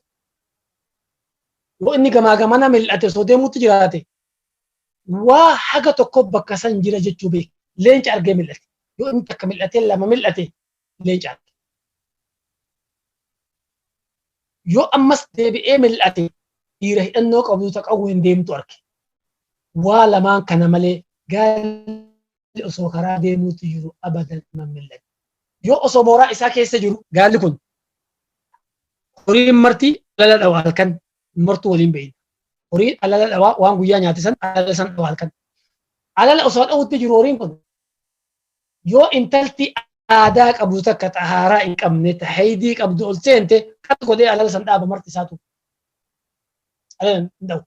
وإني غما ملأتي سو ديمو تجراتي وحاجة تقب كسان جرا جتشو بي لينج أرجع ملأتي يو أنت كملأتي لما ملأتي لينج أرجع يو أمس ديبي إيه ملأتي يره إنه قبضتك أوين ديم تورك ولا ما كان ملي قال أصو كرا ديمو تجرو أبدا من ملأتي يو أصو مورا إساك يستجرو قال لكم قريب مرتي لا لا كان مرتو ولين بعيد قريب لا لا وان قويا نياتسن لا سن كان على الأصوات أو تجرورين كن يو انتلتي آداك أبو تك تهارا إنك أمنت حيديك أبدو ألسنت كتكو دي على لسن دابا مرتي ساتو على دو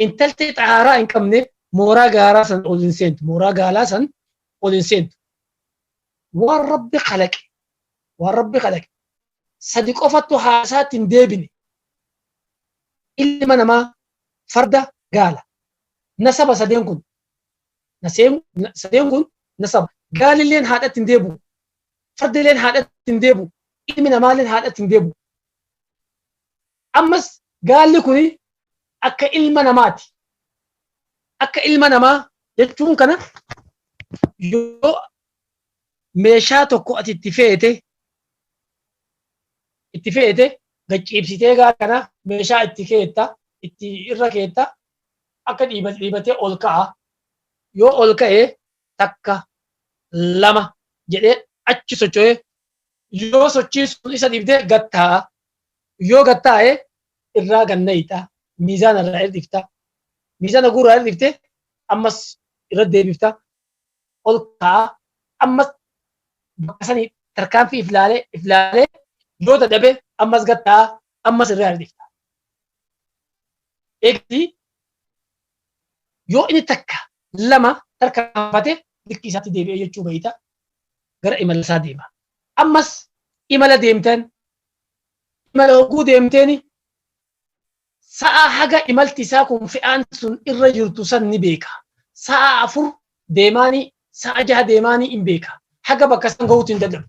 انتلتي تهارا إنك أمنت مورا غارا سن أولنسنت مورا غالا سن أولنسنت والرب خلق صديق أفتو حاسات ديبني إلا من ما فردا غالا نسب سدين كن نسب قال لين هذا تندبو فرد لين هذا تندبو إمنا ما لين هذا تندبو أمس قال لكني أكا إلمنا ماتي أكا إلمنا ما يجون كنا يو ميشاتو كو اتفيته غجيبسيتي قال كنا ميشا اتكيتا إركيتا أكا ديبتي أولكا يو أولكا takka lama jedhee achi socho'ee yoo sochiisuun isa dhibdee gattaa yoo gattaa'ee irraa gannayitaa miizaana irraa hir'iftaa miizaana guuraa hir'iftee ammas irra deebiftaa ol ka'aa ammas bakka sanii tarkaanfii iflaalee yoo dadhabee ammas gattaa ammas irraa hir'iftaa. Eegdi yoo inni takka lama tarkaanfatee dikki isaatti deebi'ee jechuu bayita gara imala isaa deema. Ammas imala deemtan imala hogguu deemteeni sa'a haga imalti isaa kun fe'aan sun irra jirtu san ni beeka. Sa'a 4 deemaanii sa'a 6 deemaanii hin beeka. Haga bakka san gahuutu hin dadhabu.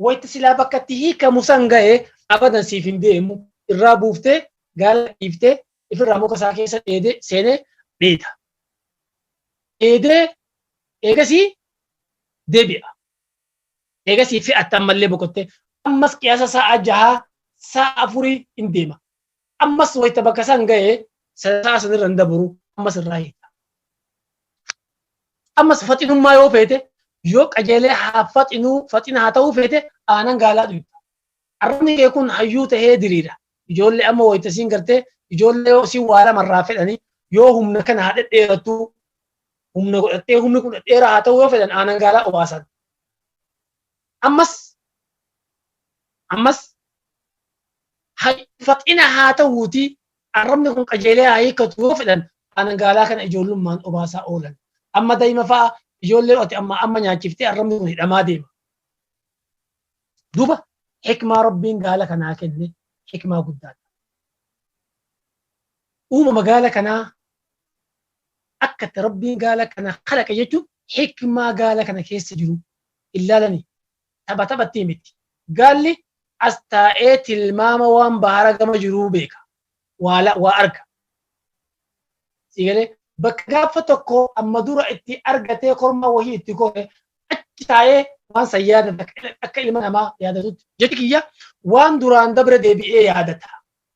Wayita silaa bakka itti hiikamu san ga'ee abadan siif hin deemu irraa buuftee gaala dhiiftee ifirraa muka isaa keessa dheedee seenee dheeda. Dheedee eegasii deebi'a. Eegasii fe'atta ammallee boqottee ammas qiyaasa sa'a 6 sa'a 4 hin deema. Ammas wayita bakka san ga'ee sa'a sanirra hin dabru ammas irraa hiika. Ammas faxinummaa yoo feete yoo qajeelee faxina haa ta'uu feete aanan gaalaa dhuyta. Arrabni kee kun hayyuu ta'ee diriira. Ijoollee amma wayita siin gartee ijoollee yoo siin waa lamarraa fedhanii yoo humna kana haa dhedheerattu humna godhattee humni kun dhedheeraa haa ta'uu yoo fedhan aanan gaalaa obaasan. Ammas faxina haa ta'uuti arrabni kun qajeelee haa hiikkatu yoo fedhan aanan gaalaa kana ijoollummaan obaasaa oolan. Amma daa'ima fa'a ijoollee oti amma nyaachiftee arrabni kun hidhamaa deema. Duuba hikmaa rabbiin gaala kanaa kenne hikmaa guddaadha. Uumama gaala kanaa akkatti rabbiin gaala kana khalaqa jechuun hikmaa gaala kana keessa jiru ilaalanii taphattii miti. Gaalli as taa'ee tilmaama waan bahara gama jiruu beeka. Waa arga. Sigalee bakka gaafa tokko amma dura itti argatee korma wahii itti kore achi taa'ee waan san yaadata akka ilma namaa yaadatutti. Jechi kiyya waan duraan dabre deebi'ee yaadata.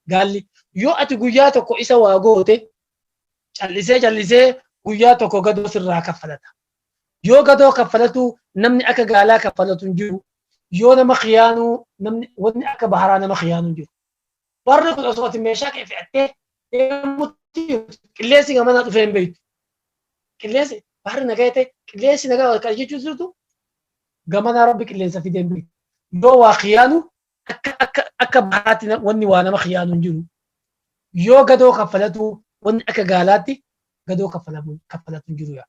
Gaalli yoo ati guyyaa tokko isa waa goote callisee guyyaa tokko gadoo sirraa kaffalata. Yoo gadoo kaffalatu namni akka gaalaa kaffalatu hin jiru. Yoo nama khiyaanuu namni wanni akka baharaa nama khiyaanuu hin jiru. Warri kun osoo ati meeshaa kee fe'attee deemutti qilleensi gamanaa dhufee hin beektu. Qilleensi baharri nagaa ta'e qilleensi nagaa kan jechuun jirtu gamanaa rabbi qilleensa fidee hin beektu. Yoo waa khiyaanu akka baharaatti wanni waa nama khiyaanu hin jiru. Yoo gadoo kaffalatu wanni akka gaalaatti gadoo kaffalatu hin jiru.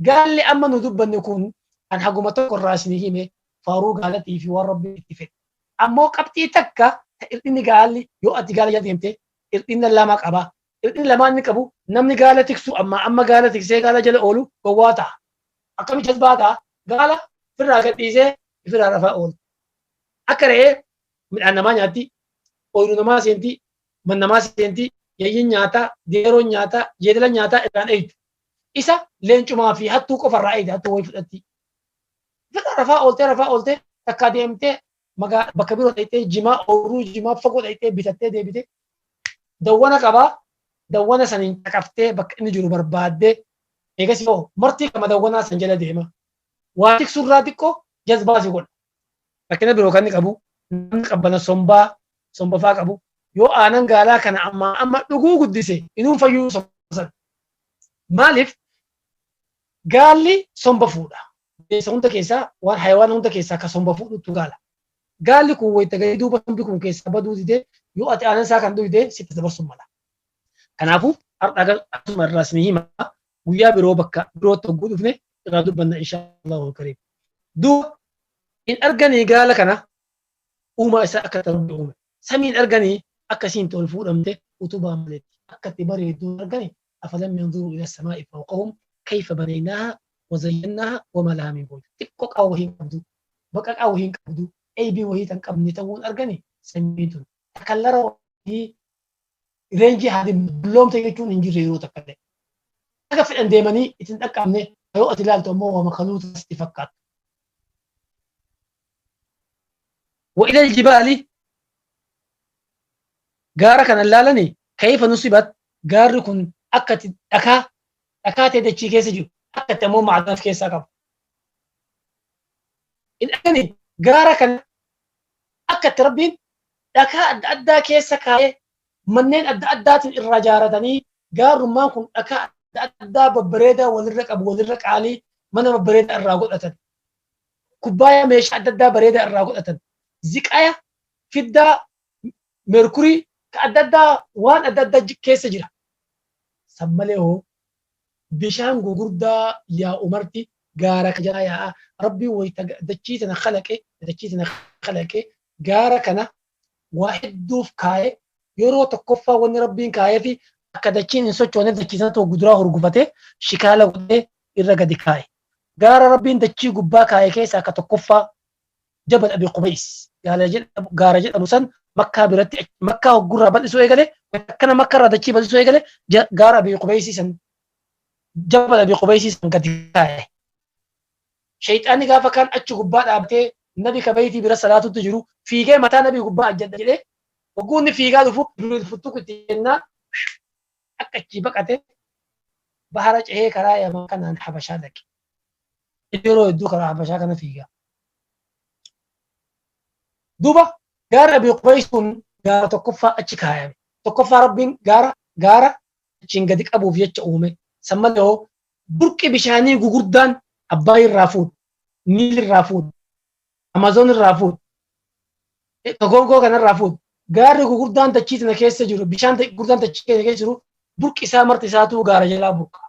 Gaalli amma nu dubbanne kun kan haguma tokko irraa isinii hime faaruu gaalatii fi waan rabbi itti fedhe. Ammoo qabxii takka hir'inni gaalli yoo ati gaala jala deemte hir'inna lama qaba. Hir'inni lamaan inni qabu namni gaala tiksu amma gaala tiksee gaala jala oolu gowwaa ta'a. Akkamitti jazbaa ta'a gaala firraa gadhiisee firraa rafaa oolu. Akka re'ee midhaan namaa nyaatti, ooyiruu namaa seenti, man namaa seenti, yayyin nyaataa, deeroon nyaataa, jeedala nyaataa irraan eeyyitu. Isa leencumaa fi hattuu qofarraa eeyyitu hattuu wayii fudhatti. Firraa rafaa ooltee takka deemtee bakka biroo dhayitee jimaa ooyiruu jimaa fagoo dhayitee bitattee deebitee dawwana qabaa dawwana saniin caqaftee bakka inni jiru barbaaddee eegas yoo martii kama dawwanaa san jala deema. Waa tiksurraa xiqqoo jazbaa si godha. Bakkina biroo kan inni qabu namni qabbana somba faa qabu yoo aanan gaalaa kana amma dhuguu guddise inuun fayyuu somba. Maaliif gaalli somba fuudha. Beessa hunda keessaa waan hayawaana hunda keessaa akka somba fuudhutu gaala. Gaalli kun wayita gadi duuba sombi kun keessaa baduu didee yoo ati aanan isaa kan dhugde sitti dabarsu mala. Kanaafuu har'a akkasuma irraa isinii hima guyyaa biroo bakka birootti hogguu dhufne irraa dubbanna inshaallahu kariim. Duuba in arganii gaala kana uumaa isaa akka ta'u uume. Samiin arganii akkasiin ol fuudhamte utubaa maleetti akka itti bareedu arganii afalam yanzuru ila samaa'i fawqahum kayfa banaynaaha وزيناها وما لها من فوج تقوى وهي قبضو بقى وهي قبضو اي بي وهي تنقبني تقول ارغني سميتون تكلروا هي رينجي هذه بلوم تيجون انجي ريرو تكلم اجا في انديماني يتنقمني هو اتلال تو مو مخلوط استفكات والى الجبال غارك انا لالني كيف نصبت غاركم اكت اكات دچي كيسجو akka immoo macdana of keessaa qabu. In akkani gaara kana akka itti rabbiin dhakaa adda addaa keessa kaa'ee manneen adda addaatiin irraa ijaaratanii gaarummaan kun dhakaa adda addaa babbareedaa walirra qabu walirra qaalii mana babbareedaa irraa godhatan. Kubbaaya meeshaa adda addaa bareedaa irraa godhatan. Ziqaya fiddaa merkurii ka adda addaa waan adda addaa keessa jira. Sammalee hoo bishaan gugurdaa yaa umarti gaara kana yaa rabbi wayita dachiitana khalaqe gaara kana waa hedduuf kaaye yeroo tokkoffaa wanni rabbiin kaayee fi akka dachiin hin sochoone dachiisana tokko guduraa hurgufatee shikaala godhee irra gadi kaaye. Gaara rabbiin dachii gubbaa kaaye keessa akka tokkoffaa jabal abi qubays gaara jedhamu san makkaa biratti makkaa hoggurraa bal'isuu eegale akkana makkarraa dachii bal'isuu eegale gaara abi qubaysii san جبل أبي قبيس قد شيطاني قافا كان أتشو قبات أبتي النبي كبيتي برا صلاة تجرو في جاي متى نبي قبات جد جلي وقولني في قادو فوق بالفتوك تينا أكتشي بقته بحرج إيه كرايا ما كان عن حبشة ذاك يديرو يدو كرا حبشة كان فيها دوبا قار أبي قبيس قار تكفى أتشكايا تكفى ربين قار أتشين أبو فيتش أومي سمته بركي بشاني غوغردان أباي الرافود نيل الرافود أمازون الرافود كونغو كان الرافود gaarri gurguddaan dachii tana keessa jiru bishaan gurguddaan dachii keessa jiru burqi isaa marti isaatu gaara jalaa burqa.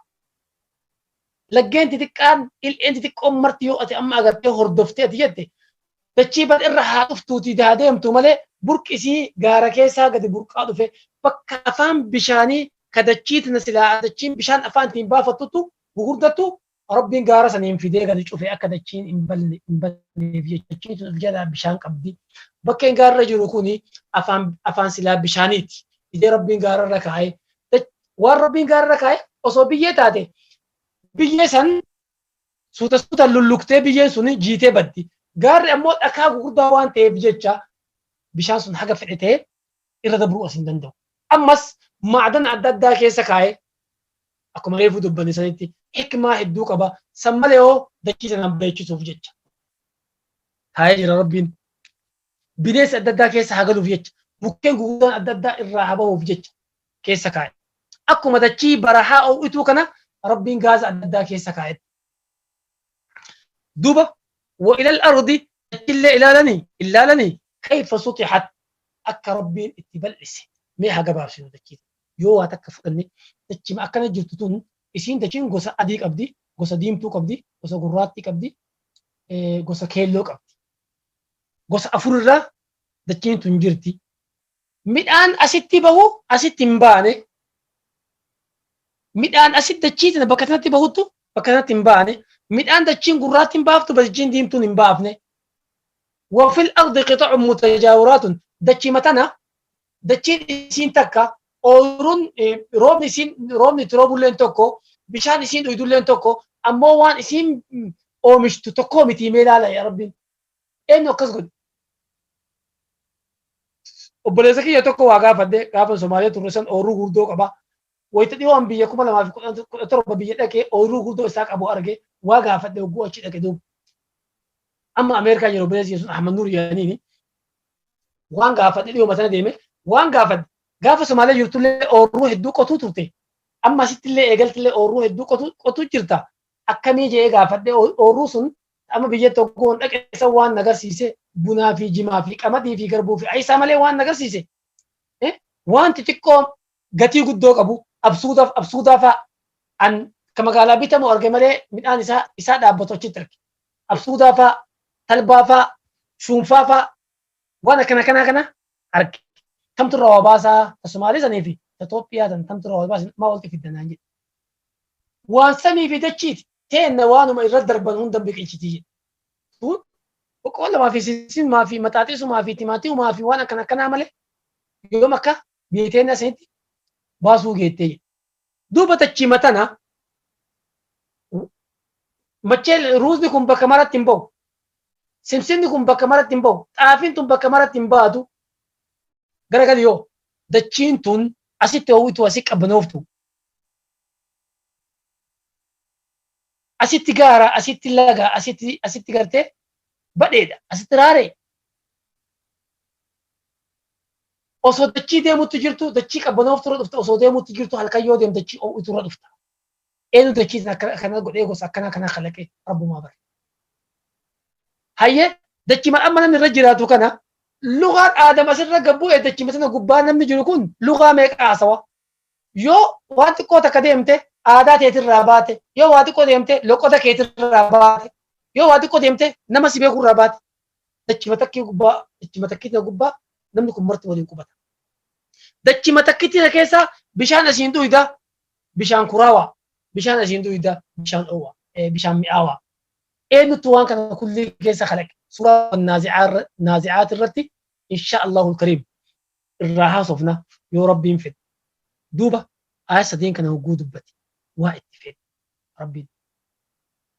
Laggeen xixiqqaan il'een xixiqqoon marti yoo ati amma agartee hordoftee ati jette dachii bad irra haa dhuftuuti haa deemtu malee burqisii gaara keessaa gadi burqaa dhufe bakka afaan bishaanii ka dachii tana silaa dachiin bishaan afaan ittiin baafattutu gurguddattu rabbiin gaara saniin fidee gadi cufe akka dachiin hin balleef dachiin tun jalaa bishaan qabdi. Bakkeen gaarra jiru kuni afaan silaa bishaaniiti. Idee rabbiin gaararra kaa'e waan rabbiin gaararra kaa'e osoo biyyee taate biyyee san suuta lulluktee biyyeen sun jiitee baddi. Gaarri ammoo dhakaa gurguddaa waan ta'eef jecha bishaan sun haga fedhetee irra dabruu as hin danda'u. Ammas maadana adda addaa keessa kaa'e akkuma reefu dubbanne sanitti hikmaa hedduu qaba. San malee yoo dachii sana beeksisuuf jecha. Taa'ee jira rabbiin. Bineensa adda addaa keessa haa galuuf jecha. Mukkeen gurguddaan adda addaa irraa haa bahuuf jecha keessa kaa'e. Akkuma dachii barahaa oo'ituu kana rabbiin gaasa adda addaa keessa kaa'e. Duuba وإلى الأرض إلا إلالني كيف سطحت أكا ربين اتبلس ميها قبار شنو دكيت يو تكفرني تجي ما أكنا جرتون إسين تجين قصة أديك أبدي قصة ديمتو كبدي قصة قراتي كبدي قصة كيلو كبدي قصة أفرر دكين تنجرتي مدان أسيتي بهو أسيتي مباني مدان أسيت دكيت بكتنا تبهوتو بكتنا مباني مدان دچين قراتين بافتو بس جين ديمتون بافنه وفي الأرض قطع متجاورات دچي متنا دچين سين تكا أورون روبني تروبو لين توكو بشان سين دويدو لين توكو أمو وان سين أو مش تتوكو متي ميلالا يا ربي إنه قصد وبلزكي يتوكو واقع فدي قابل سوماليا تورسان أورو غردو كبا ويتديو أم بيا كمالا ما في تروبا بيا لكي أورو غردو إساك أبو أرجع واقع فدي وقوة شيء كدوب أما أمريكا يرو بريزيل أحمد نور يانيني وان قافت اليوم مثلا ديمه وان قافت سوماليا يرتلي أورو هدو قطو ترتي أما ست اللي إجلت اللي أورو هدو قطو جرتا أكمي جي قافت أورو سن أما بيجي تقول لك سوان نجار سيسه بنا في جما في كمدي في كربو في أي سامله وان نجار سيسه وان تتكلم قتي قدوك أبو أبسودا فا أن كما قال بيتم أرجمله من آن إسا دابتو تشترك أبسودا فا تلبا فا شوفا فا وانا كنا أرك تم تروى باسا الصومالي زنيفي تطوبيا تم تروى باسا ما قلت في الدنيا وان سمي في دتشيت تين وانو ما يرد دربان هندم بك إيشتيجي وكل ما في سيسين ما في متاتيس وما في تيماتي وما في وانا كنا عمله يوم أكا بيتين سنتي باسو جيتي دوبة تشيمتنا مچل روز بكم بكمارة تيمبو سمسين بكم بكمارة تيمبو تعرفين تم بكمارة تيمبادو غرقل يو دچين تون أسيت تويتو أسيك أبنوفتو أسيت تجارة أسيت تلاقة أسيت تجارته بديدا أسيت راري أصو دچي ديمو تجرتو دچي أبنوفتو ردفتا أصو ديمو تجرتو هالكيو ديم دچي أو إتو ردفتا إنه دچي كنا قد إيغو سكنا كنا خلقه رب ما بر هيا دچي ما أمنا من رجلاتو كنا لغة آدم أسر قبو دچي مثلا قبانا من جنوكون لغة ميك آسوا يو واتي كوتا كديمته عادات يترابات يو واتي كو ديمته لوكوتا كيترابات يو واتي كو ديمته نما سيبيكو رابات دچي متكي قبا دچي متكي قبا نمنكم مرت ولين قبتا دچي متكي كيسا بشان أسيندو إذا بشان كراوا بشان أسيندو إذا بشان أوا بشان مئاوا إنه توان كان كل كيسا خلق سورة النازعات الرتي إن شاء الله الكريم الراحة صفنا يا ربي ينفد دوبا سدين كان وجود بتي واتفد ربي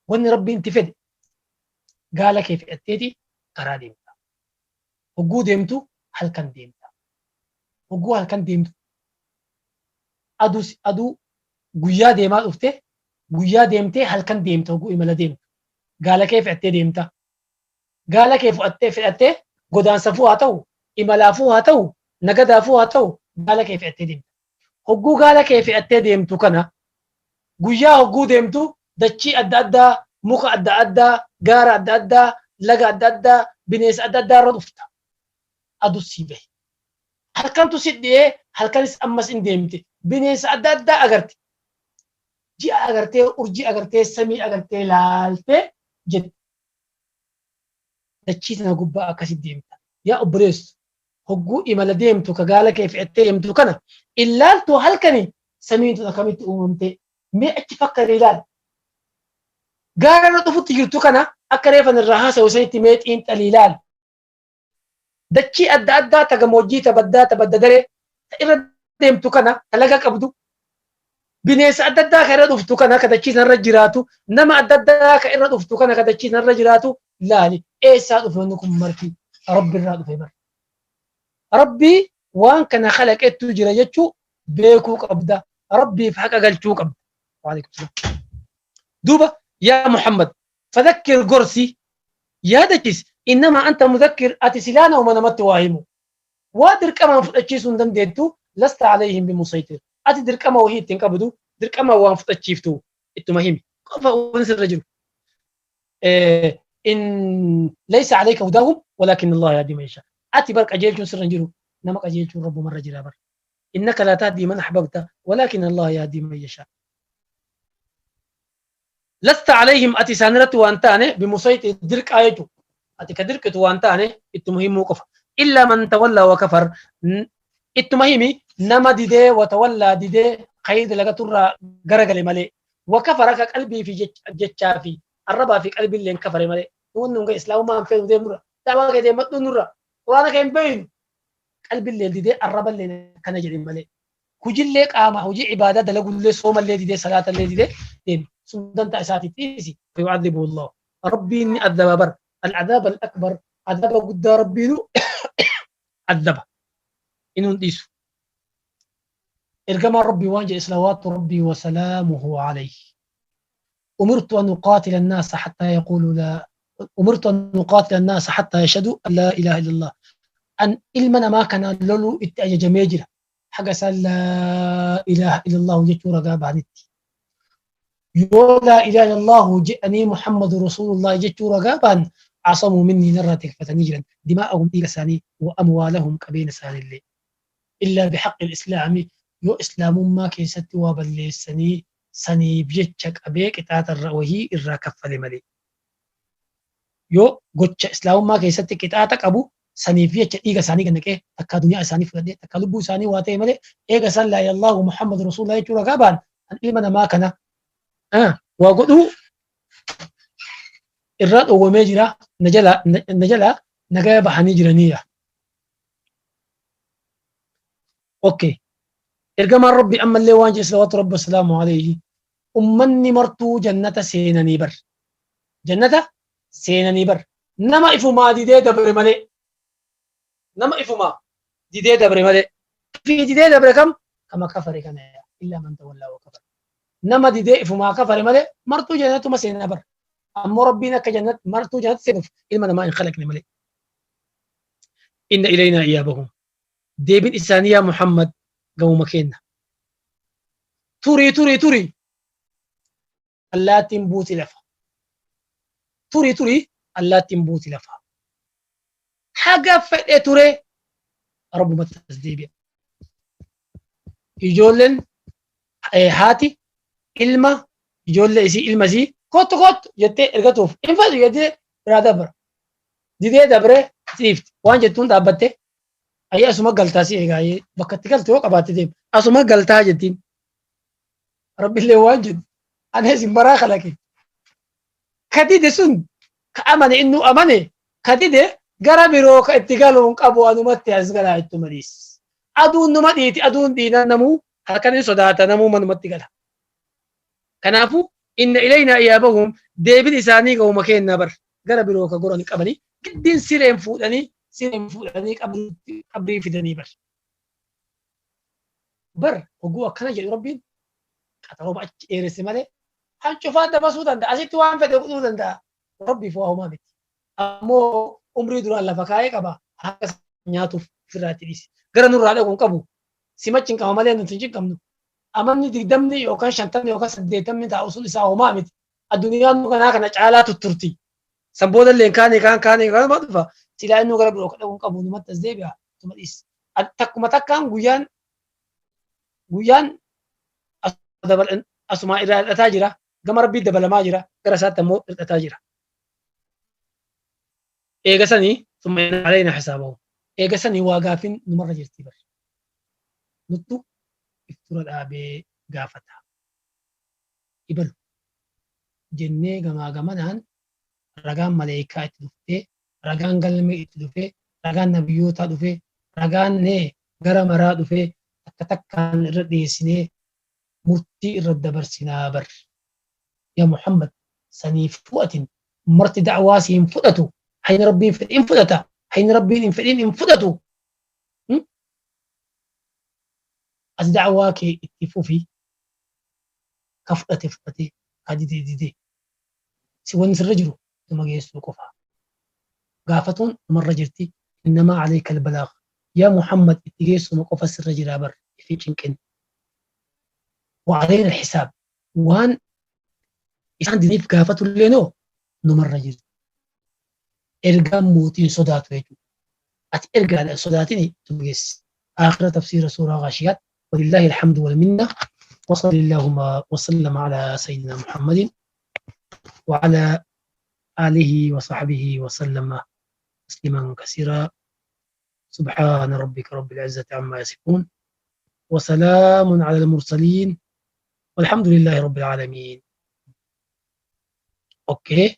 وان ربي انتفد قال كيف اتيتي كرا ديمتا وجود ديمتو هل كان ديمتا وجود هل كان ديمتو ادو غيا ديما افته غيا ديمتي هل كان ديمتا وجود املا ديمتا قال كيف اتي ديمتا قال كيف اتي في اتي غدان سفو هاتو املا فو هاتو نقدا فو هاتو قال كيف اتي ديمتا هجو قال كيف اتي ديمتو كنا غيا هجو ديمتو دچي أددا مخ أددا غار أددا لغا أددا بنيس أددا ردفتا أدو سيبه halkantu sidhee halkanis ammas hin deemte bineensa adda addaa agarte ji'a agartee urjii agartee samii agartee laaltee jette dachii tana gubbaa akkasitti deemta yaa obboleessu hogguu imala deemtu ka gaala kee fe'attee deemtu kana illaaltu halkani samiin tun akkamitti uumamte mee achi fakkare ilaal gaara irra dhufutti jirtu kana akka reefan irraa haasa'u sanitti mee xiinxalii ilaal dachii adda addaa ta gammoojjii ta baddaa ta badda daree ta irra deemtu kana ta laga qabdu bineensa adda addaa ka irra dhuftu kana ka dachii sanarra jiraatu nama adda addaa ka irra dhuftu kana ka dachii sanarra jiraatu laali eessaa dhufe wanni kun marti rabbi irraa dhufe bar rabbii waan kana khalaqettu jira jechuu beekuu qabda rabbiif haqa galchuu qabda waalaikum salaam duuba yaa muhammad fadakkir gorsi yaadachis innama anta mudakkir ati silaana uma namatti waa himu waa dirqamaan fudhachiisuu hin dandeettu lasta alayhim bimusaytir ati dirqama wahii ittiin qabdu dirqama waan fudhachiiftu ittuma himi qofa waan sirra jiru in laysa alayka hudahum walakin allah yahdi man yasha ati bar qajeelchuun sirra jiru nama qajeelchuun rabbu marra jira bar innaka la tahdi man ahbabta walakin allah yahdi man yasha لست عليهم أتي سانرت وانتاني بمسيطر درك آيجو أتي كدركت وانتاني اتمهم وقف إلا من تولى وكفر اتمهمي نما ديدي وتولى ديدي قيد لغا ترى غرغل مالي وكفرك قلبي في جتشافي الربا في قلبي اللي انكفر مالي ونن اسلام ما في دي مره دابا كده مدو نورا وانا كان بين قلبي اللي ديدي الربا اللي كان جري مالي كجل لك اما هوجي عباده دلغ اللي صوم اللي ديدي صلاه اللي ديدي سندن تأساتي تيسي فيعذبه الله ربي إني عذب بر العذاب الأكبر عذاب قد ربي له عذب إنه ديسو إرقم ربي وانجي صلوات ربي وسلامه عليه أمرت أن أقاتل الناس حتى يقولوا لا أمرت أن أقاتل الناس حتى يشهدوا أن لا إله إلا الله أن إلمنا ما كان لولو إتأجى جميجرة حقا لا إله إلا الله جتورا قاب عنتي يو لا إله إلا الله جئني محمد رسول الله جتورا قابا عصموا مني نرتك فتنجرا دماءهم إلى ساني وأموالهم كبين ساني اللي إلا بحق الإسلام يو إسلام ما كيست وابل سني سني بيتشك أبيك إتات الرأوهي إرا كفل ملي يو قدش إسلام ما كيست إتاتك أبو سني بيتشك إيغا ساني كنك إيه تكا دنيا ساني فلدي تكا لبو ساني واتي ملي إيغا سان لا الله محمد رسول الله جتورا قابا أن إلمنا ما كان وقدو الرد ومجرى نجلا نجاب حنيجرانية أوكي إرجم ربي أما اللي وانجي صلوات رب السلام عليه أمني مرتو جنة سيناني بر جنة سيناني بر نما إفما دي دبر ملي نما إفما دي دبر ملي في دي دبر كما كفر كان إلا من تولى وكفر نما دي إفما كفر ملي مرتو جنة ما سينا بر أما ربنا كجنة مرتو جنة سينف إلما ما إنخلقني ملي إن إلينا إيابهم ديبن إسانية محمد قوم مكينا توري الله تنبوت لفا توري الله تنبوت لفا حاجة فئة توري رب ما تسديبيا يجولن هاتي إلما يجول إسي إلما زي كوت جتة إرغتوف إنفاز يدي برادبر دي دبره سيفت وان جتون دابته أي أسمع غلطاسي إيجاي بكتي غلطة قباتي ديم أسمع غلطة جتين ربي اللي واجد أنا سمبرا خلاكي كدي دسون كأمانة إنه أمانة كدي ده غرابيرو كاتيغالون كابو أنو متى أزغلا إتمريس أدون نمديتي أدون دينا نمو هكذا صداتا نمو من متى كنافو إن إلينا إيابهم ديبن إساني قوم مكين نبر غرابيرو كغوراني كابني قدين سيرين فوداني سيرين فوداني قبري في دني بر وقوة كنا جاي ربين كتروا بقى إيرس ماله هنشوفان ده مسودان ده أزيد توان في ده ده ربي فواه ما بيت أمو عمري دور الله فكاي كبا هكذا نياتو في راتيس غرانو راده كون كبو سمعتين كم ماله نتيجة كم أمامني تقدمني يوكان شنطني يوكان سديتمني تاوصل إساء ما بيت الدنيا نو كنا جعلات الترتي سبود اللي كان ما تفا سلا إنه غرب لو كون كبو نمت تزديبها ثم إيس takkuma takkaan guyyaan asumaa irraa hir'ataa jira. Gama rabbii dabalamaa jira. Gara isaatti ammoo hir'ataa jira. Eegasanii summa inna alayna hisaabahu. Eegasanii waa gaafin numarra jirti bar. Nuttu iftura dhaabee gaafata. Ibalu jennee gamaa gamanaan ragaan maleekaa itti dhuftee, ragaan galmee itti dhufee, ragaan nabiyyootaa dhufee, ragaan gara maraa dhufee takka takkaan irra dhiyeessinee murtii irra dabarsinaa bar. Yaa Muhammad saniif fu'atin marti da'waa si hin fudhatu. Hayni rabbiin fedhin fudhata. Hayni rabbiin hin fedhin hin fudhatu. As da'waa kee itti fufi. Ka fudhate fudhatee, ka didee didee. Si wanni sirra jiru nama geessuu qofa. Gaafatuun namarra jirti. Innamaa alayka albalaag. Yaa Muhammad itti geessuma qofa sirra jiraa bar. Ifi cinqin. وعلينا الحساب وان إسان دينيف قافتوا لينو نمر جير إرقام موتين صدات ويجو إرقام صداتيني تبقيس آخر تفسير سورة غاشيات ولله الحمد والمنة وصل اللهم وسلم على سيدنا محمد وعلى آله وصحبه وسلم تسليما كثيرا سبحان ربك رب العزة عما يصفون وسلام على المرسلين والحمد لله رب العالمين. اوكي